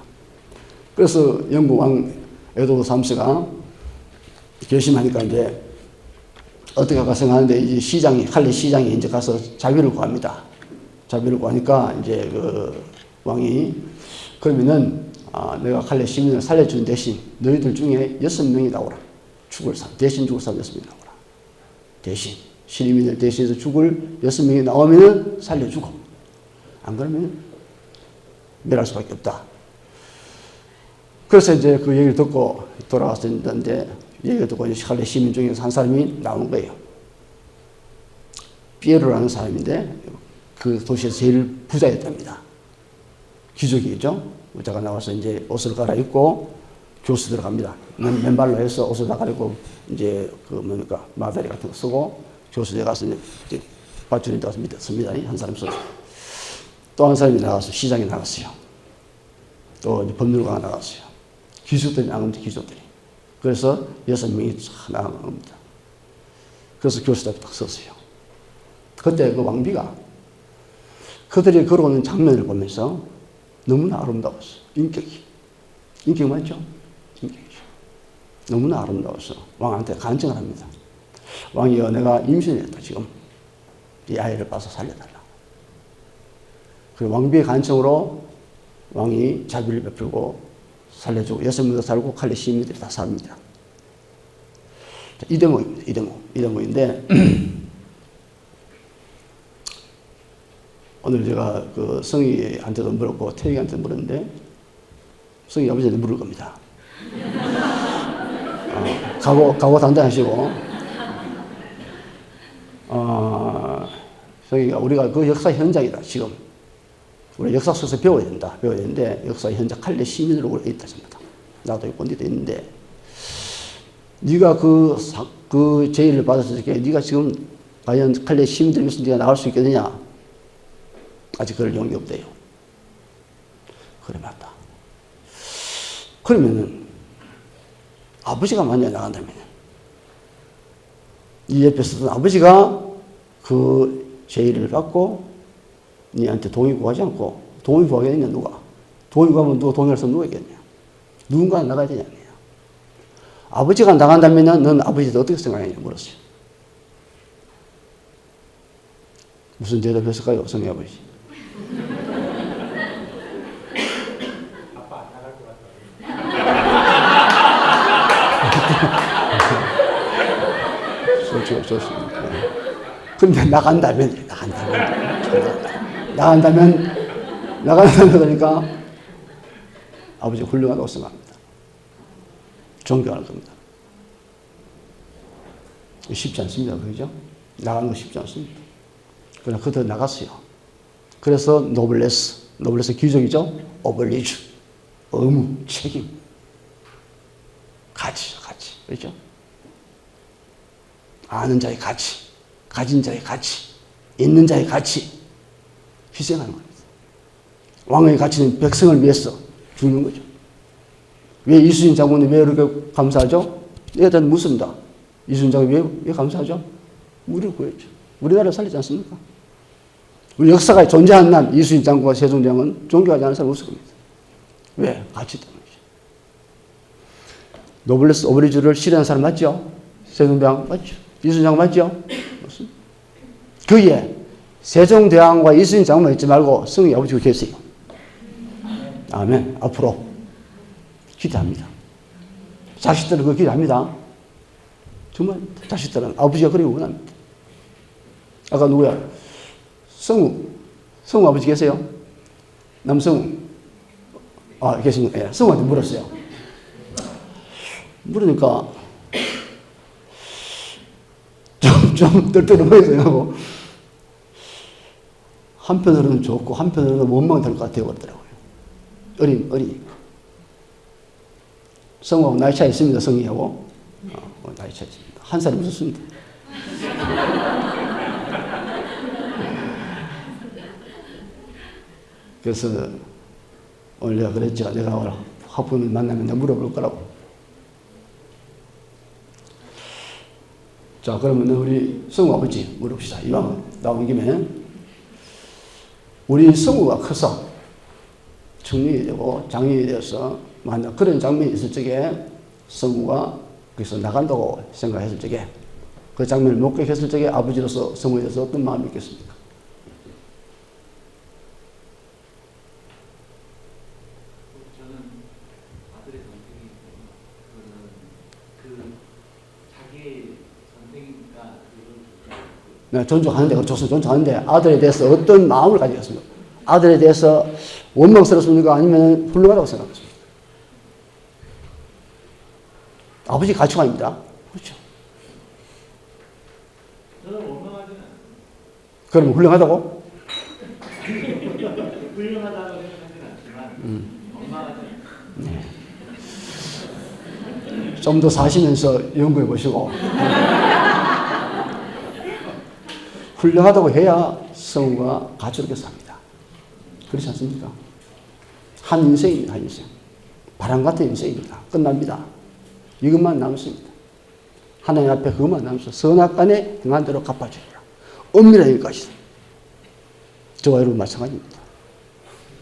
그래서 영국 왕 에드워드 3세가 결심하니까 이제 어떻게 할까 생각하는데 이제 칼레 시장이 이제 가서 자비를 구합니다. 자비를 구하니까 이제 그 왕이 그러면은 내가 칼레 시민을 살려주는 대신 너희들 중에 6명이 나오라. 대신 죽을 사람 6명이 나오라. 대신 시민을 대신해서 죽을 6명이 나오면은 살려주고 안 그러면 멸할 수밖에 없다. 그래서 이제 그 얘기를 듣고 돌아왔었는데 얘기를 듣고 이제 칼레 시민 중에서 한 사람이 나온 거예요. 피에로라는 사람인데 그 도시에서 제일 부자였답니다. 귀족이죠. 부자가 나와서 이제 옷을 갈아입고 교수 들어갑니다. 맨발로 해서 옷을 다 갈아입고 이제 그 뭡니까 마다리 같은 거 쓰고 교수대 가서 이제 밧줄이 나와서 밑에 섭니다. 한 사람 써서 또 한 사람이 나가서 시장에 나갔어요. 또 이제 법률가가 나갔어요. 귀족들이 나간 겁니다. 귀족들이. 그래서 6명이 나간 겁니다. 그래서 교수 앞에 딱 섰어요. 그때 그 왕비가 그들이 걸어오는 장면을 보면서 너무나 아름다웠어. 인격이 맞죠? 인격이죠. 너무나 아름다워서 왕한테 간증을 합니다. 왕이여, 내가 임신을 했다. 지금 이 아이를 봐서 살려달라. 그리고 왕비의 간청으로 왕이 자비를 베풀고 살려주고 6명도 살고 칼레 시민들이 다 삽니다. 이 대목입니다. 이 대목인데 오늘 제가 그 성희한테도 물었고 태희한테도 물었는데 성희 아버지한테 물을 겁니다. 각오 단단하시고 성희가 우리가 그 역사 현장이다. 지금 우리 역사 속에서 배워야 되는데 역사 현장 칼레 시민으로 우리가 있다. 전부 다. 나도 있고 니도 있는데 네가 그 제의를 받았을 때 네가 지금 과연 칼레 시민들 위해서 네가 나갈 수 있겠느냐? 아직 그럴 용기 없대요. 그래, 맞다. 그러면은 아버지가 만약에 나간다면 이 옆에 서던 아버지가 그 제의를 받고 니한테 동의 구하지 않고 동의 구하겠느냐? 누가? 동의 구하면 누가 동의할 수 누가 있겠냐? 누군가 나가야 되냐? 아버지가 나간다면 넌 아버지한테 어떻게 생각하냐? 물었어요. 무슨 대답했을까요? 성희 아버지. 아빠 안 나갈 것 같다. 좋습니다. 근데 나간다면 그러니까 아버지 훌륭하다고 생각합니다. 존경할 겁니다. 쉽지 않습니다. 그죠? 나가는 거 쉽지 않습니다. 그러나 그들 나갔어요. 그래서 노블레스 귀족이죠? 오블리주, 의무, 책임, 가치, 그렇죠? 아는 자의 가치, 가진 자의 가치, 있는 자의 가치, 희생하는 겁니다. 왕의 가치는 백성을 위해서 주는 거죠. 왜 이순신 장군이 왜 이렇게 감사하죠? 얘한테 묻습니다. 이순신 장군이 왜 감사하죠? 우리를 구했죠. 우리나라를 살리지 않습니까? 우리 역사가 존재하는 한 이순신 장군과 세종대왕은 존경하지 않는 사람이 없을 겁니다. 왜? 가치 때문이죠. 노블레스 오브리주를 실현한 사람 맞죠? 세종대왕 맞죠? 이순신 장군 맞죠? 맞습니다. 그에 세종대왕과 이순신 장군만 있지 말고 성희 아버지가 계세요. 아멘. 앞으로 기대합니다. 자식들은 그거 기대합니다. 정말 자식들은 아버지가 그렇게 원합니다. 아까 누구야? 성우 아버지 계세요? 남성우. 계신 거예요. 성우한테 물었어요. 물으니까 좀 떨떠름해서 한편으로는 좋고 한편으로는 원망이 될 것 같아요. 그러더라고요. 어리니까. 성우하고 나이 차이 있습니다. 성희하고. 나이 차이 있습니다. 한 살이 무섭습니다. 그래서 오늘 내가 그랬죠. 내가 오늘 화품을 만나면 내가 물어볼 거라고. 자, 그러면 우리 성우 아버지 물읍시다. 이왕 나온 김에 우리 성우가 커서 청년이 되고 장년이 되어서 만약 그런 장면이 있을 적에 성우가 거기서 나간다고 생각했을 적에 그 장면을 목격했을 적에 아버지로서 성우에 대해서 어떤 마음이 있겠습니까? 저는 아들의 선택이 그거는 자기의 선택이니까 네, 존중하는데, 좋습니다. 존중하는데 아들에 대해서 어떤 마음을 가지겠습니까? 아들에 대해서 원망스럽습니까? 아니면 훌륭하다고 생각하십니까? 아버지 가치관입니다. 그렇죠. 저는 원망하지는 않아요. 그러면 훌륭하다고? 훌륭하다고 생각하지는 않지만 원망하지는 않아요. 좀 더 사시면서 연구해 보시고 훌륭하다고 해야 성우가 가치롭게 삽니다. 그렇지 않습니까? 한 인생입니다. 한 인생. 바람 같은 인생입니다. 끝납니다. 이것만 남습니다. 하나님 앞에 그것만 남습니다. 선악간에 행한 대로 갚아주리라. 엄밀한 일까지도. 저와 여러분 마찬가지입니다.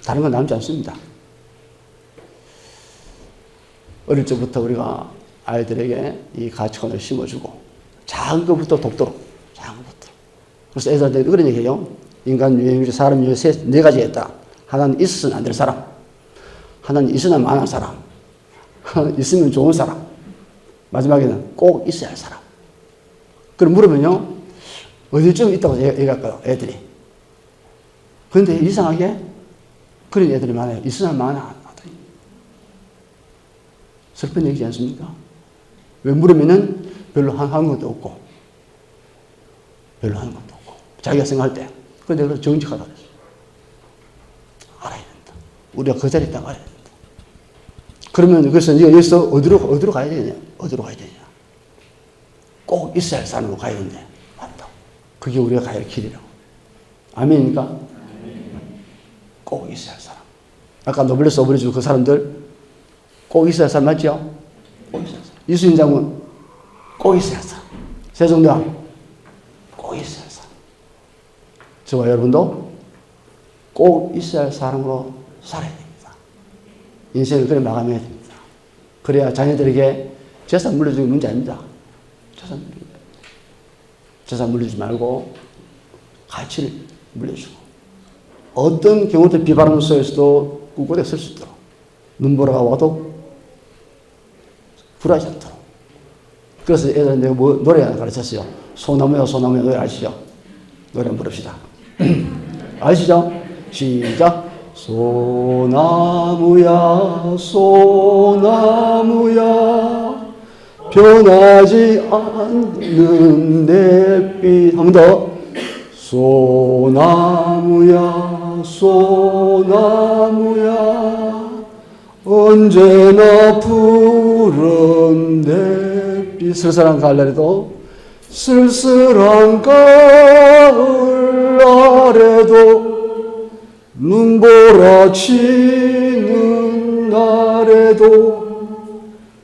다른 건 남지 않습니다. 어릴 적부터 우리가 아이들에게 이 가치관을 심어주고 작은 것부터 돕도록 작은 것부터. 그래서 애들한테 그런 얘기해요. 인간 유해, 사람 유해 네 가지가 있다. 하나는 있어서는 안 될 사람, 하나는 있으나 만한 사람, 하나는 있으면 좋은 사람, 마지막에는 꼭 있어야 할 사람. 그럼 물으면요, 어디쯤 있다고 얘기할까요, 애들이? 그런데 이상하게 그런 애들이 많아요. 있으나 만한. 슬픈 얘기지 않습니까? 왜 물으면은 별로 하는 것도 없고, 별로 하는 것도 없고, 자기가 생각할 때. 그런데 그걸 정직하다 그랬어요. 알아야 된다. 우리가 그 자리에 딱 알아야 된다. 그러면 그래서 네가 여기서 어디로 가야 되냐? 어디로 가야 되냐? 꼭 있어야 할 사람으로 가야 되는데, 맞다. 그게 우리가 가야 할 길이라고. 아멘입니까? 꼭 있어야 할 사람. 아까 노블레스 오브레주 그 사람들, 꼭 있어야 할 사람 맞죠? 꼭 있어야 할 사람. 이수인 장군, 꼭 있어야 할 사람. 세종대왕, 꼭 있어야 할 사람. 저와 여러분도 꼭 있어야 할 사람으로 살아야 됩니다. 인생을 그래 마감해야 됩니다. 그래야 자녀들에게 재산 물려주는 게 문제 아닙니다. 재산 물려주지 말고 가치를 물려주고 어떤 경우도 비바람 속에서도 꿋꿋하게 설 수 있도록 눈보라가 와도 불하지 않도록. 그래서 애들한테 내가 노래 하나 가르쳤어요. 소나무야 소나무야 노래 아시죠? 노래 한번 부릅시다. 아시죠? 시작. 소나무야 소나무야 변하지 않는 내 빛. 한 번 더. 소나무야 소나무야 언제나 푸른 내 쓸쓸한 가을날에도 쓸쓸한 가을 날에도 눈보라 치는 날에도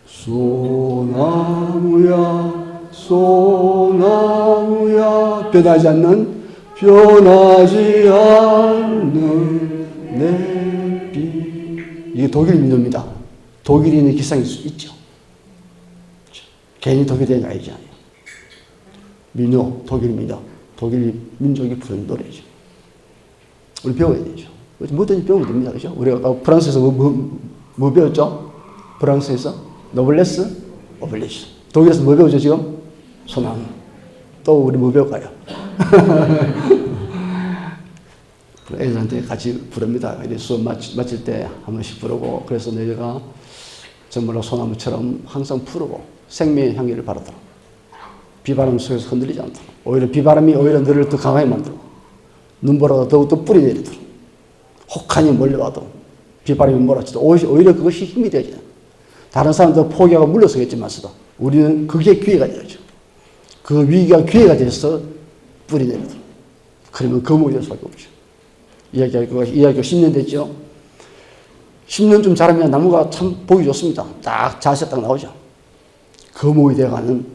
소나무야 소나무야 변하지 않는 내 빛. 이게 독일 민요입니다. 독일인의 기상일 수 있죠. 괜히 독일이 되는 거 아니잖아요. 민요, 독일 민요, 독일 민족이 부르는 노래죠. 우리 배워야 되죠. 뭐든지 배우면 됩니다. 그죠? 우리가 프랑스에서 뭐 배웠죠? 프랑스에서 노블레스, 오블리주. 독일에서 뭐 배우죠 지금? 소나무. 또 우리 뭐 배울까요? 애들한테 같이 부릅니다. 수업 마칠 때 한 번씩 부르고, 그래서 너희가 정말로 소나무처럼 항상 푸르고 생명의 향기를 바라도록, 비바람 속에서 흔들리지 않도록, 오히려 비바람이 오히려 너를 더 강하게 만들고 눈보라가 더욱더 뿌리 내리도록, 혹한이 몰려와도 비바람이 몰아치도 오히려 그것이 힘이 되지. 다른 사람들 포기하고 물러서겠지만서도 우리는 그게 기회가 되죠. 그 위기가 기회가 돼서 뿌리 내리도록. 그러면 거목이 될 수밖에 없죠. 이야기가 10년 됐죠. 10년쯤 자라면 나무가 참 보기 좋습니다. 딱 자세 딱 나오죠. 거목이 되어가는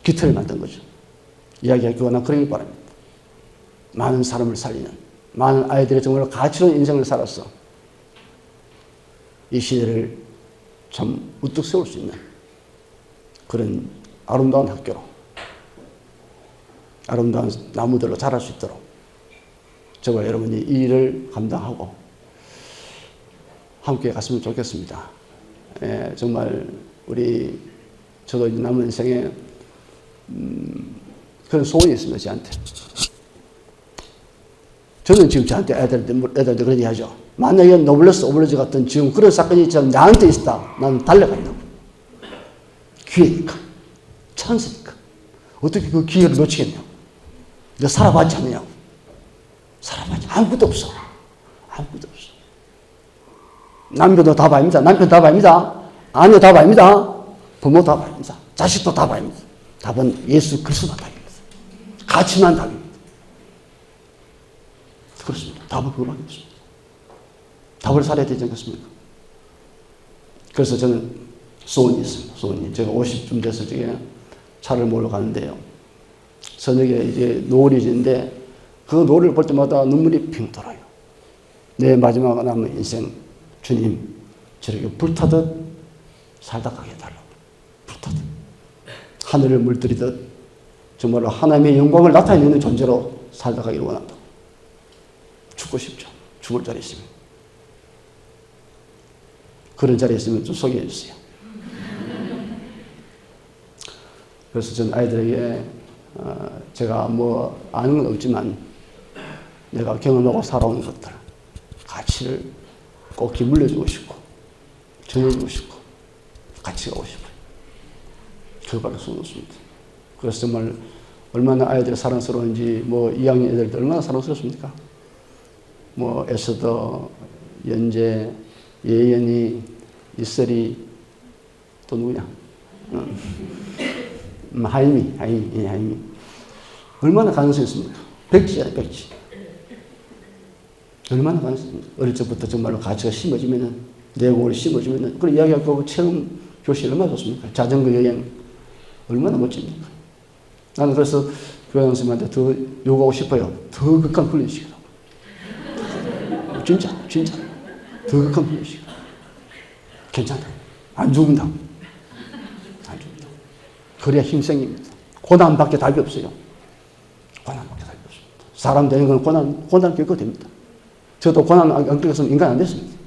깃털을 만든 거죠. 이야기하기가 난 그러길 바랍니다. 많은 사람을 살리는, 많은 아이들의 정말 가치로운 인생을 살아서 이 시대를 참 우뚝 세울 수 있는 그런 아름다운 학교로, 아름다운 나무들로 자랄 수 있도록 저와 여러분이 이 일을 감당하고 함께 갔으면 좋겠습니다. 정말 저도 남은 인생에 그런 소원이 있습니다. 저한테. 저는 지금 저한테 애들한테 그런 얘기 하죠. 만약에 노블레스 오블리주 같은 지금 그런 사건이 나한테 있었다. 나는 달려간다고. 기회니까. 찬스니까. 어떻게 그 기회를 놓치겠냐. 내가 살아봤지 않느냐. 살아봤지. 아무것도 없어. 아무것도 없어. 남편도 답 아닙니다. 남편 답 아닙니다. 아내 답 아닙니다. 부모 답 아닙니다. 자식도 답 아닙니다. 답은 예수 그리스도가 답입니다. 가치만 답입니다. 그렇습니다. 답은 그거밖에 없습니다. 답을 살아야 되지 않겠습니까? 그래서 저는 소원이 있습니다. 소원이. 제가 50쯤 돼서 저게 차를 몰러 가는데요. 저녁에 이제 노을이 지는데 그 노을을 볼 때마다 눈물이 핑 돌아요. 내 마지막 남은 인생 주님 저렇게 불타듯 살다 가게 해달라고. 불타듯. 하늘을 물들이듯 정말로 하나님의 영광을 나타내는 존재로 살다 가기를 원한다. 죽고 싶죠. 죽을 자리에 있으면. 그런 자리에 있으면 좀 소개해 주세요. 그래서 전 아이들에게 제가 뭐 아는 건 없지만 내가 경험하고 살아온 것들 가치를 꼭 기물려주고 싶고 전해주고 싶고 같이 가고 싶어요. 그거밖에 소원 없습니다. 그래서 정말 얼마나 아이들이 사랑스러운지 뭐 2학년 애들도 얼마나 사랑스럽습니까? 뭐 에스더, 연재, 예연이, 이슬이 또 누구냐? 하임이. 얼마나 가능성이 있습니까? 백지잖아요, 백지. 얼마나 가능성이 있습니까? 어릴 적부터 정말로 가치가 심어지면은, 내공을 심어지면은, 그런 이야기하고 체험 교실 얼마나 좋습니까? 자전거 여행. 얼마나 멋집니까? 나는 그래서 교장 선생님한테 더 요구하고 싶어요. 더 극한 훈련 시키라고. 진짜. 더 극한 훈련 시키라고. 괜찮다. 안 죽는다. 그래야 힘생깁니다. 고난밖에 답이 없어요. 고난밖에 답이 없습니다. 사람 되는 건 고난 겪어도 됩니다. 저도 고난 안 겪었으면 인간 안 됐습니다.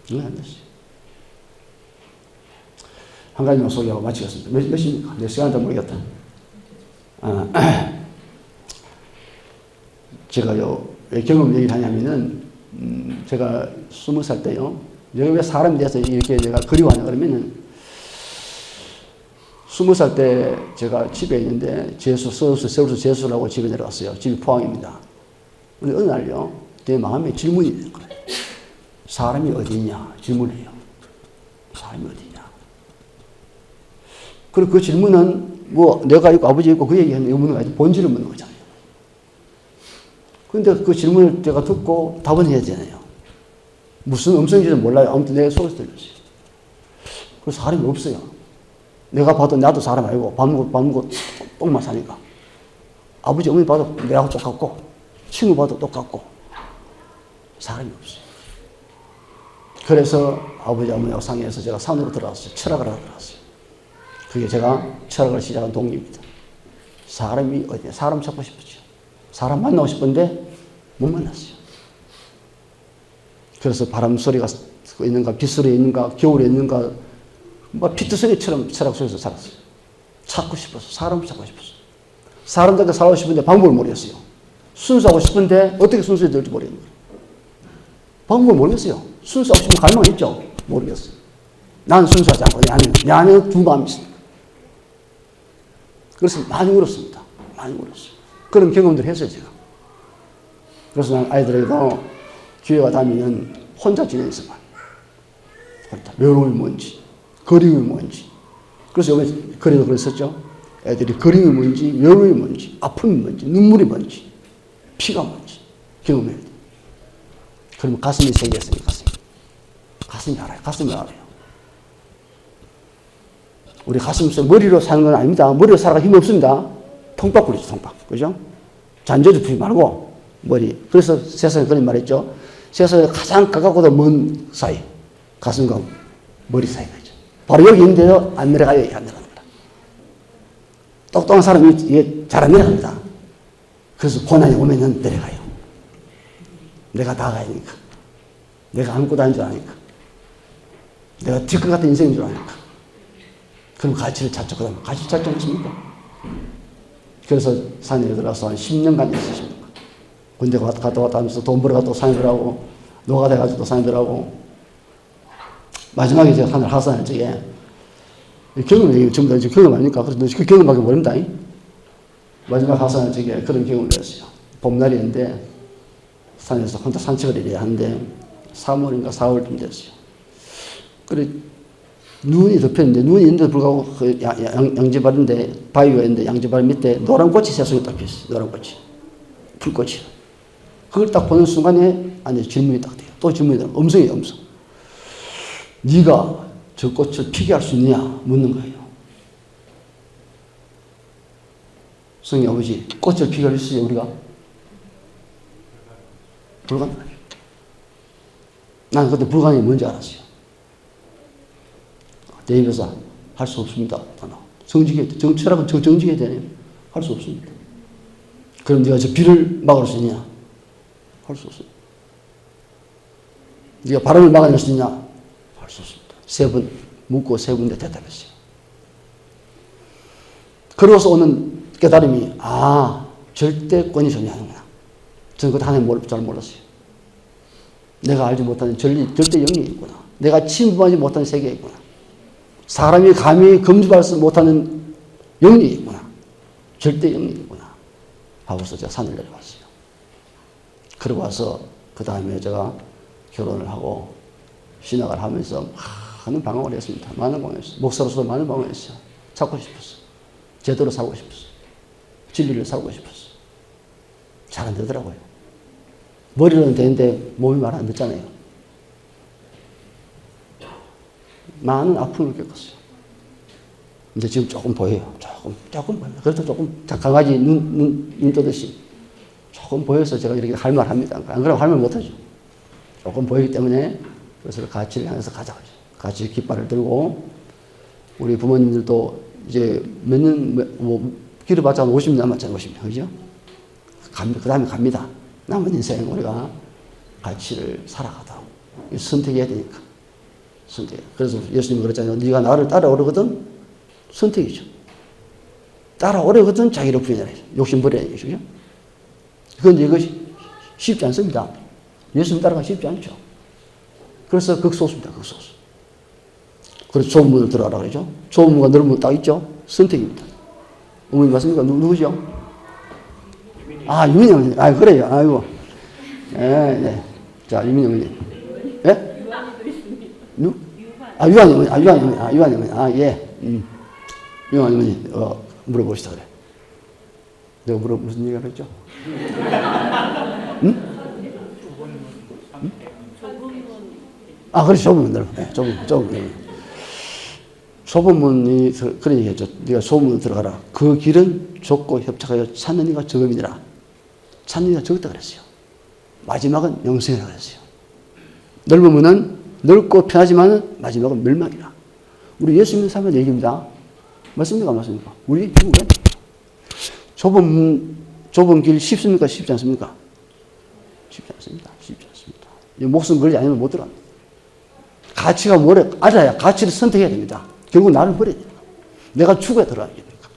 인간 안 됐어요. 한 가지만 소개하고 마치겠습니다. 몇 시입니까? 몇 시간인지 모르겠다. 제가요, 왜 경험 얘기를 하냐면은, 제가 20살 때요, 여기 왜 사람에 대해서 이렇게 제가 그리워하냐 그러면은, 20살 때 제가 집에 있는데 세우수 재수라고 집에 내려갔어요. 집이 포항입니다. 근데 어느 날요, 내 마음에 질문이 되는 거예요. 사람이 어디 있냐? 질문해요. 사람이 어디 있냐? 그리고 그 질문은 뭐 내가 있고 아버지 있고 그 얘기하는 의문은 아니고 본질을 묻는 거잖아요. 근데 그 질문을 제가 듣고 답은 해야 되잖아요. 무슨 음성인지는 몰라요. 아무튼 내 속에서 들렸어요. 그 사람이 없어요. 내가 봐도 나도 사람 아니고 밥 먹고 똥만 사니까. 아버지 어머니 봐도 내하고 똑같고 친구 봐도 똑같고 사람이 없어요. 그래서 아버지 어머니하고 상의해서 제가 산으로 들어갔어요. 철학을 하러 들어갔어요. 그게 제가 철학을 시작한 동기입니다. 사람이 어디냐. 사람 찾고 싶었죠. 사람 만나고 싶은데 못 만났어요. 그래서 바람 소리가 있는가 빗소리 있는가 겨울에 있는가 막 피투성이처럼 철학 속에서 살았어요. 찾고 싶었어. 사람을 찾고 싶었어. 사람들과 살고 싶은데 방법을 모르겠어요. 순수하고 싶은데 어떻게 순수해야 될지 모르겠는 거예요. 방법을 모르겠어요. 순수하고 싶으면 갈망이 있죠. 모르겠어요. 나는 순수하지 않고 내 안에 두 마음이 있습니다. 그래서 많이 울었습니다. 많이 울었어요. 그런 경험들을 했어요, 제가. 그래서 난 아이들에게도 기회가 닿으면 혼자 지내서만. 외로움이 뭔지, 그리움이 뭔지. 그래서 요번에 글에도 그랬었죠. 애들이 그리움이 뭔지, 외로움이 뭔지, 아픔이 뭔지, 눈물이 뭔지, 피가 뭔지 경험해야 돼. 그러면 가슴이 세겠습니까? 가슴이 알아요. 가슴이 알아요. 우리 가슴속 머리로 사는 건 아닙니다. 머리로 살아가 힘이 없습니다. 통박 굴리죠, 통박. 그죠? 잔재주 부지 말고, 머리. 그래서 세상에 그런 말 했죠. 세상에 가장 가깝고도 먼 사이. 가슴과 머리 사이가 있죠. 바로 여기 있는데도 안 내려가요. 이게 안 내려갑니다. 똑똑한 사람이 이게 잘 안 내려갑니다. 그래서 고난이 오면은 내려가요. 내가 다 가야 되니까. 내가 아무것도 아닌 줄 아니까. 내가 뒷것 같은 인생인 줄 아니까. 그럼 가치를 찾죠. 그다음에 가치 찾지 않습니까? 그래서 산에 들어가서 한 10년간 있으십니다. 군대 갔다 왔다 하면서 돈 벌어가 또 산에 들어가고, 노가 돼가지고 또 산에 들어가고, 마지막에 제가 하늘 하산할 적에 경험이 전부 다 경험 아닙니까? 그래서 그 경험밖에 모릅니다. 마지막 학사는 저게 그런 경험을 했어요. 봄날이었는데 산에서 혼자 산책을 해야 하는데 3월인가 4월쯤 됐어요. 그래 눈이 덮였는데 눈이 있는데도 불구하고 그 양지바리인데 바위가 있는데 양지바리 밑에 노란 꽃이 새송이 딱 피었어요. 노란 꽃이. 불꽃이. 그걸 딱 보는 순간에 안에 질문이 딱 돼요. 또 질문이 돼요. 음성이에요. 음성. 네가 저 꽃을 피게 할 수 있느냐 묻는 거예요. 성의 아버지 꽃을 피게 할 수 있어요 우리가? 불가능해요. 나는 그때 불가능이 뭔지 알았어요. 내 입에서 할 수 없습니다. 정직해야 돼. 철학은 정직해야 되네요. 할 수 없습니다. 그럼 네가 저 비를 막을 수 있냐? 할 수 없습니다. 네가 바람을 막아낼 수 있냐? 할 수 없습니다. 3번 묻고 3군데 대답했어요. 그러고서 오는 깨달음이 절대권이 존재하는구나. 저는 그때 하나님 잘 몰랐어요. 내가 알지 못하는 절대 영역이 있구나. 내가 침범하지 못하는 세계가 있구나. 사람이 감히 검증할 못하는 영역이 있구나. 절대 영역이 있구나. 하고서 제가 산을 내려왔어요. 그러고 와서 그 다음에 제가 결혼을 하고 신학을 하면서 많은 방황을 했습니다. 많은 방황을 했어요. 목사로서도 많은 방황을 했어요. 찾고 싶었어요. 제대로 살고 싶었어요. 진리를 살고 싶었어요. 잘 안 되더라고요. 머리로는 되는데 몸이 말 안 듣잖아요. 많은 아픔을 겪었어요. 근데 지금 조금 보여요. 조금 보여요. 그래도 조금 강아지 눈 뜨듯이 조금 보여서 제가 이렇게 할 말 합니다. 안 그러면 할 말 못하죠. 조금 보이기 때문에 그래서 가치를 향해서 가자. 같이 깃발을 들고 우리 부모님들도 이제 몇 년, 길어봤자 50년 남았잖아요. 50년. 그죠? 그 다음에 갑니다. 남은 인생 우리가 가치를 살아가다. 선택해야 되니까. 그래서 예수님이 그랬잖아요. 네가 나를 따라오려거든 선택이죠. 따라오려거든 자기를 부인하라. 욕심 버려야 되죠. 그런데 이것이 쉽지 않습니다. 예수님 따라가기 쉽지 않죠. 그래서 극소수입니다. 극소수. 그래서 좁은 문을 들어가라 그러죠. 좁은 문과 넓은 문 딱 있죠. 선택입니다. 어머니 맞습니까? 누구죠? 유민이 어머니. 그래요. 아이고. 네. 자, 유민이 어머니. 예? 유한이 어머니. 유한이 어머니. 예. 유한이 어머니. 물어보시다 그래. 내가 무슨 얘기를 했죠? 응? 그래, 좁은 문, 네, 좁은 문. 좁은 문이, 그런 얘기 했죠. 네가 좁은 문으로 들어가라. 그 길은 좁고 협착하여 찾는 이가 적음이니라. 찾는 이가 적다 그랬어요. 마지막은 영생이라 그랬어요. 넓은 문은 넓고 편하지만 마지막은 멸망이라. 우리 예수 믿는 사람의 얘기입니다. 맞습니까? 맞습니까? 우리 누구야? 좁은 길 쉽습니까? 쉽지 않습니까? 쉽지 않습니다. 쉽지 않습니다. 목숨 걸지 않으면 못 들어갑니다. 가치가 뭐래? 알아야 가치를 선택해야 됩니다. 결국 나를 버려야 됩니다. 내가 죽어야 들어가야 됩니까?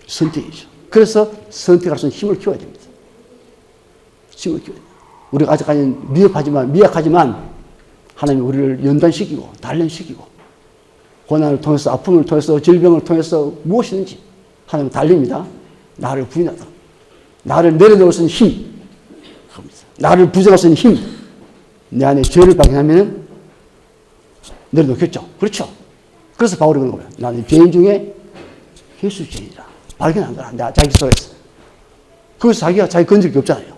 선택이죠. 그래서 선택할 수 있는 힘을 키워야 됩니다. 힘을 키워야 됩니다. 우리가 아직까지 미약하지만 하나님이 우리를 연단시키고 단련시키고 고난을 통해서 아픔을 통해서 질병을 통해서 무엇이든지 하나님 달립니다. 나를 부인하다. 나를 내려놓을 수 있는 힘. 나를 부정할 수 있는 힘. 내 안에 죄를 발견하면 내려놓겠죠. 그렇죠. 그래서 바울이 그런 거예요. 나는 죄인 중에 예수 죄인이라. 발견한 거야. 내 자기 속에서. 그래서 자기가 자기 건질 게 없잖아요.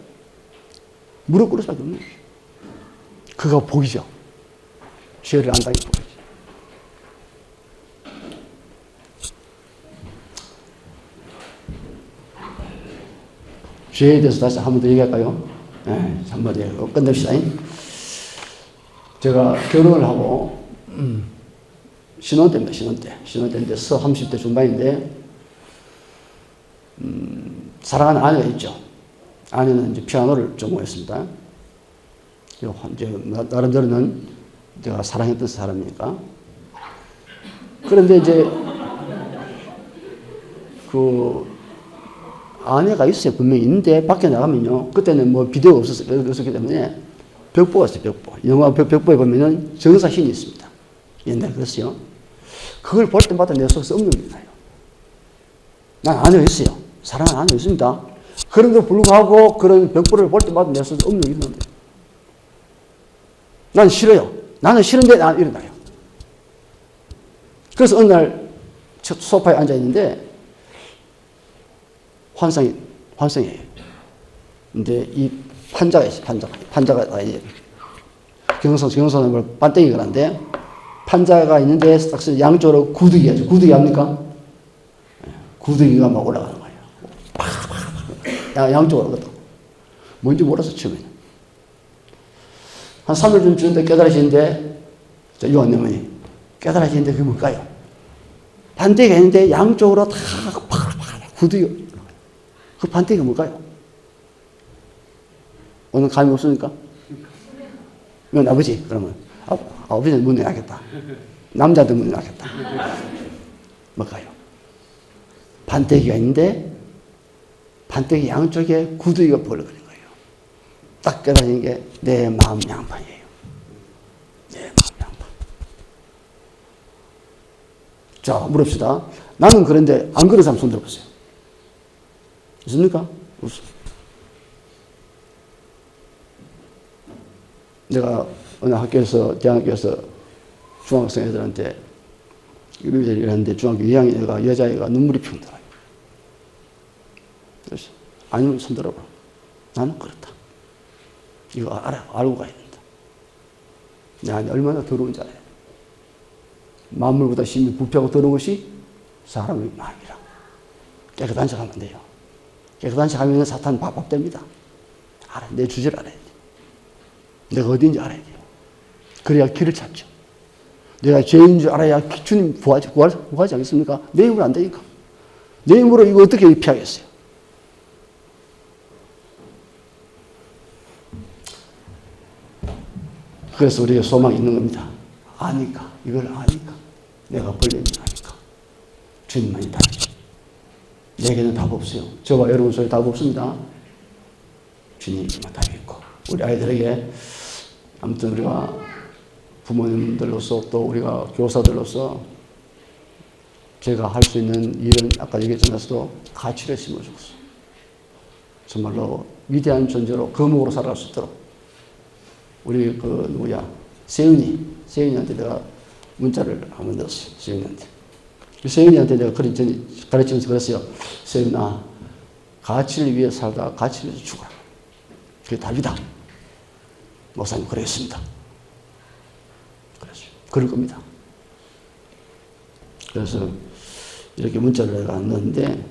무릎 꿇을 수밖에 없는 거예요. 그가 복이죠. 죄를 안다는 게 복이죠. 죄에 대해서 다시 한 번 더 얘기할까요? 네, 한번 더 끝냅시다. 제가 결혼을 하고 신혼 때입니다. 신혼 때인데 30대 중반인데 사랑하는 아내가 있죠. 아내는 이제 피아노를 전공했습니다. 이제 나름대로는 제가 사랑했던 사람이니까. 그런데 이제 그 아내가 있어요. 분명히 있는데 밖에 나가면요. 그때는 뭐 비디오가 없었기 때문에 벽보가 있어요. 벽보. 영화 벽보에 보면은 정사신이 있습니다. 옛날에 그랬어요. 그걸 볼 때마다 내 속에서 억눌림이 나요. 난 안녕했어요. 사랑은 안녕했습니다. 그런데도 불구하고 그런 벽보를 볼 때마다 내 속에서 억눌림이 있는데 난 싫어요. 나는 싫은데 나는 일어나요. 그래서 어느 날 소파에 앉아 있는데 환상이에요. 근데 이 판자가 있어요. 판자가 이제 경선을 반땡이가 나는데 판자가 있는데 딱 양쪽으로 구더기가 있죠. 구더기 압니까? 구더기가 막 올라가는 거예요. 양쪽으로. 뭔지 몰라서 처음에는. 한 3일 좀 주는데 깨달아지는데, 요한님이 깨달아지는데 그게 뭘까요? 반대가 있는데 양쪽으로 다 구더기. 그 반대가 뭘까요? 오늘 감이 없으니까? 이건 아버지, 그러면. 아버지는 문 내야겠다. 남자도 문 내야겠다. 뭘까요? 반대기가 있는데, 반대기 양쪽에 구더기가 벌어지는 거예요. 딱 깨달아지는 게 내 마음 양판이에요. 내 마음 양판. 자, 물읍시다. 나는 그런데 안 그런 사람 손 들어보세요. 있습니까? 없습니다. 내가 어느 학교에서, 대학교에서 중학생 애들한테 일요일에 일하는데 중학교 2학년 애가, 여자애가 눈물이 핑 돌아요. 그래서 아니면 손 들어봐. 나는 그렇다. 이거 알고 가야 된다. 내가 얼마나 더러운지 알아야 돼. 만물보다 심히 부패하고 더러운 것이 사람의 마음이라. 깨끗한 척 하면 돼요. 깨끗한 척 하면 사탄 밥됩니다. 알아. 내 주제를 알아야 돼. 내가 어디인지 알아야 돼요. 그래야 길을 찾죠. 내가 죄인 줄 알아야 주님 구하지 않겠습니까? 내 힘으로 안 되니까. 내 힘으로 이거 어떻게 피하겠어요? 그래서 우리에게 소망이 있는 겁니다. 아니까. 이걸 아니까. 내가 벌레인지 아니까. 주님만이 답이죠. 내게는 답 없어요. 저와 여러분 속에 답 없습니다. 주님만 답이 있고. 우리 아이들에게 아무튼 우리가 부모님들로서 또 우리가 교사들로서 제가 할 수 있는 일은 아까 얘기했지만서도 가치를 심어주고 정말로 위대한 존재로 거목으로 살아갈 수 있도록 우리 세윤이한테 내가 문자를 한번 넣었어요. 세윤이한테 내가 가르치면서 그랬어요. 세윤아, 가치를 위해 살다가 가치를 위해서 죽어라. 그게 답이다. 목사님 그러겠습니다. 그럴 겁니다. 그래서 이렇게 문자를 내가 넣었는데,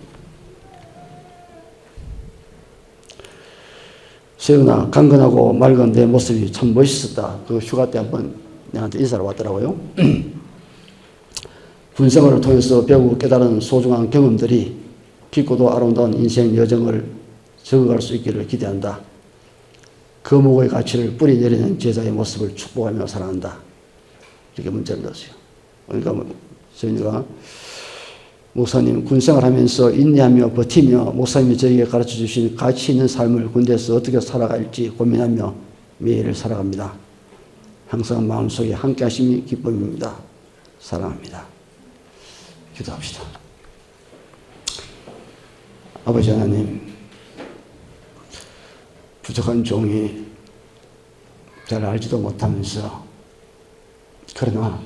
세윤아, 강건하고 맑은 내 모습이 참 멋있었다. 그 휴가 때 한번 내한테 인사를 왔더라고요. 군생활을 통해서 배우고 깨달은 소중한 경험들이 깊고도 아름다운 인생 여정을 적어갈 수 있기를 기대한다. 거목의 가치를 뿌리 내리는 제자의 모습을 축복하며 사랑한다. 이렇게 문자를 넣었어요. 그러니까 세윤이가 목사님 군생활 하면서 인내하며 버티며 목사님이 저에게 가르쳐 주신 가치 있는 삶을 군대에서 어떻게 살아갈지 고민하며 매일을 살아갑니다. 항상 마음속에 함께 하심이 기쁨입니다. 사랑합니다. 기도합시다. 아버지 하나님, 부족한 종이 잘 알지도 못하면서 그러나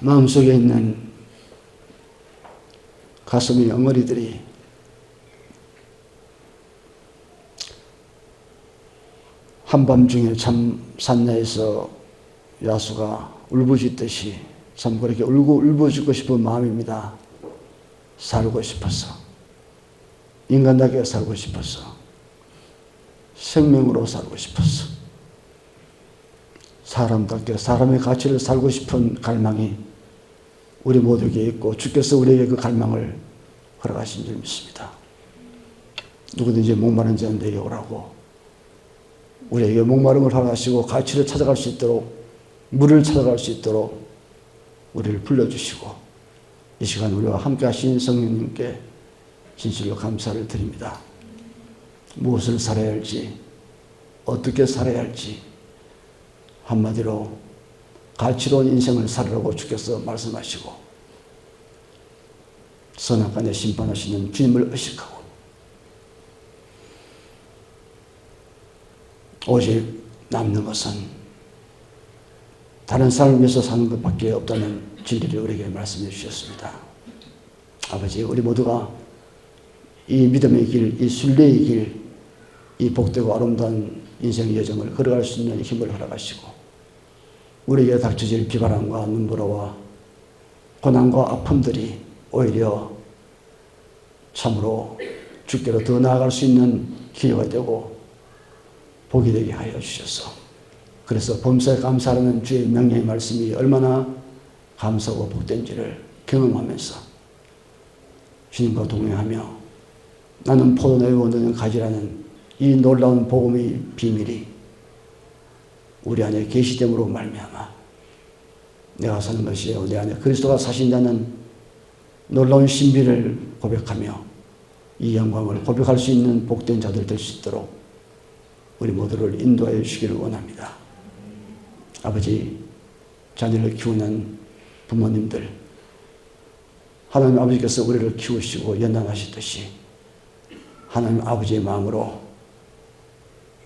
마음속에 있는 가슴의 엉어리들이 한밤중에 참 산야에서 야수가 울부짖듯이 참 그렇게 울부짖고 싶은 마음입니다. 살고 싶어서, 인간답게 살고 싶어서, 생명으로 살고 싶어서, 사람답게 사람의 가치를 살고 싶은 갈망이 우리 모두에게 있고 주께서 우리에게 그 갈망을 허락하신 줄 믿습니다. 누구든지 목마른 자는 내게 오라고 우리에게 목마름을 허락하시고 가치를 찾아갈 수 있도록, 물을 찾아갈 수 있도록 우리를 불러주시고 이 시간 우리와 함께 하신 성령님께 진실로 감사를 드립니다. 무엇을 살아야 할지, 어떻게 살아야 할지, 한마디로 가치로운 인생을 살으라고 주께서 말씀하시고 선악간에 심판하시는 주님을 의식하고 오직 남는 것은 다른 사람을 위해서 사는 것밖에 없다는 진리를 우리에게 말씀해 주셨습니다. 아버지, 우리 모두가 이 믿음의 길, 이 순례의 길, 이 복되고 아름다운 인생의 여정을 걸어갈 수 있는 힘을 허락하시고 우리에게 닥쳐질 비바람과 눈보라와 고난과 아픔들이 오히려 참으로 주께로 더 나아갈 수 있는 기회가 되고 복이 되게 하여 주셔서 그래서 범사에 감사하는 주의 명령의 말씀이 얼마나 감사하고 복된지를 경험하면서 주님과 동행하며 나는 포도나무요 너는 가지라는 이 놀라운 복음의 비밀이 우리 안에 계시됨으로 말미암아 내가 사는 것이 내 안에 그리스도가 사신다는 놀라운 신비를 고백하며 이 영광을 고백할 수 있는 복된 자들 될 수 있도록 우리 모두를 인도하여 주시기를 원합니다. 아버지, 자녀를 키우는 부모님들, 하나님 아버지께서 우리를 키우시고 연단하셨듯이 하나님 아버지의 마음으로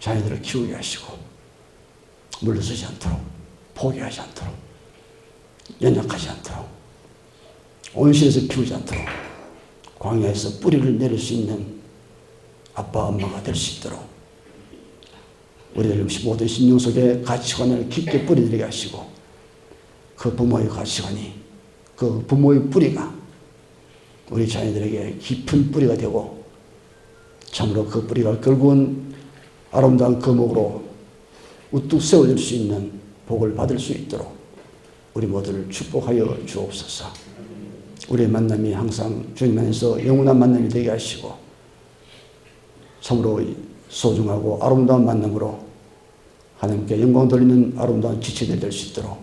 자녀들을 키우게 하시고 물러서지 않도록, 포기하지 않도록, 연약하지 않도록, 온실에서 키우지 않도록 광야에서 뿌리를 내릴 수 있는 아빠, 엄마가 될 수 있도록 우리들 모든 심령 속에 가치관을 깊게 뿌리들게 하시고 그 부모의 가치관이 그 부모의 뿌리가 우리 자녀들에게 깊은 뿌리가 되고 참으로 그 뿌리가 결국은 아름다운 거목으로 우뚝 세워질 수 있는 복을 받을 수 있도록 우리 모두를 축복하여 주옵소서. 우리의 만남이 항상 주님 안에서 영원한 만남이 되게 하시고 참으로 소중하고 아름다운 만남으로 하나님께 영광 돌리는 아름다운 지체들 될 수 있도록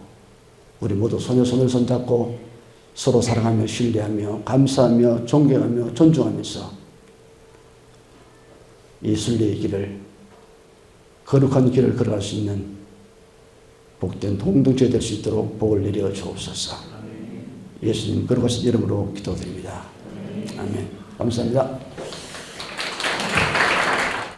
우리 모두 손에 손을 손잡고 서로 사랑하며 신뢰하며 감사하며 존경하며 존중하면서 이 순례의 길을 거룩한 길을 걸어갈 수 있는 복된 공동체 될 수 있도록 복을 내려 주옵소서. 예수님 거룩하신 이름으로 기도드립니다. 아멘. 감사합니다.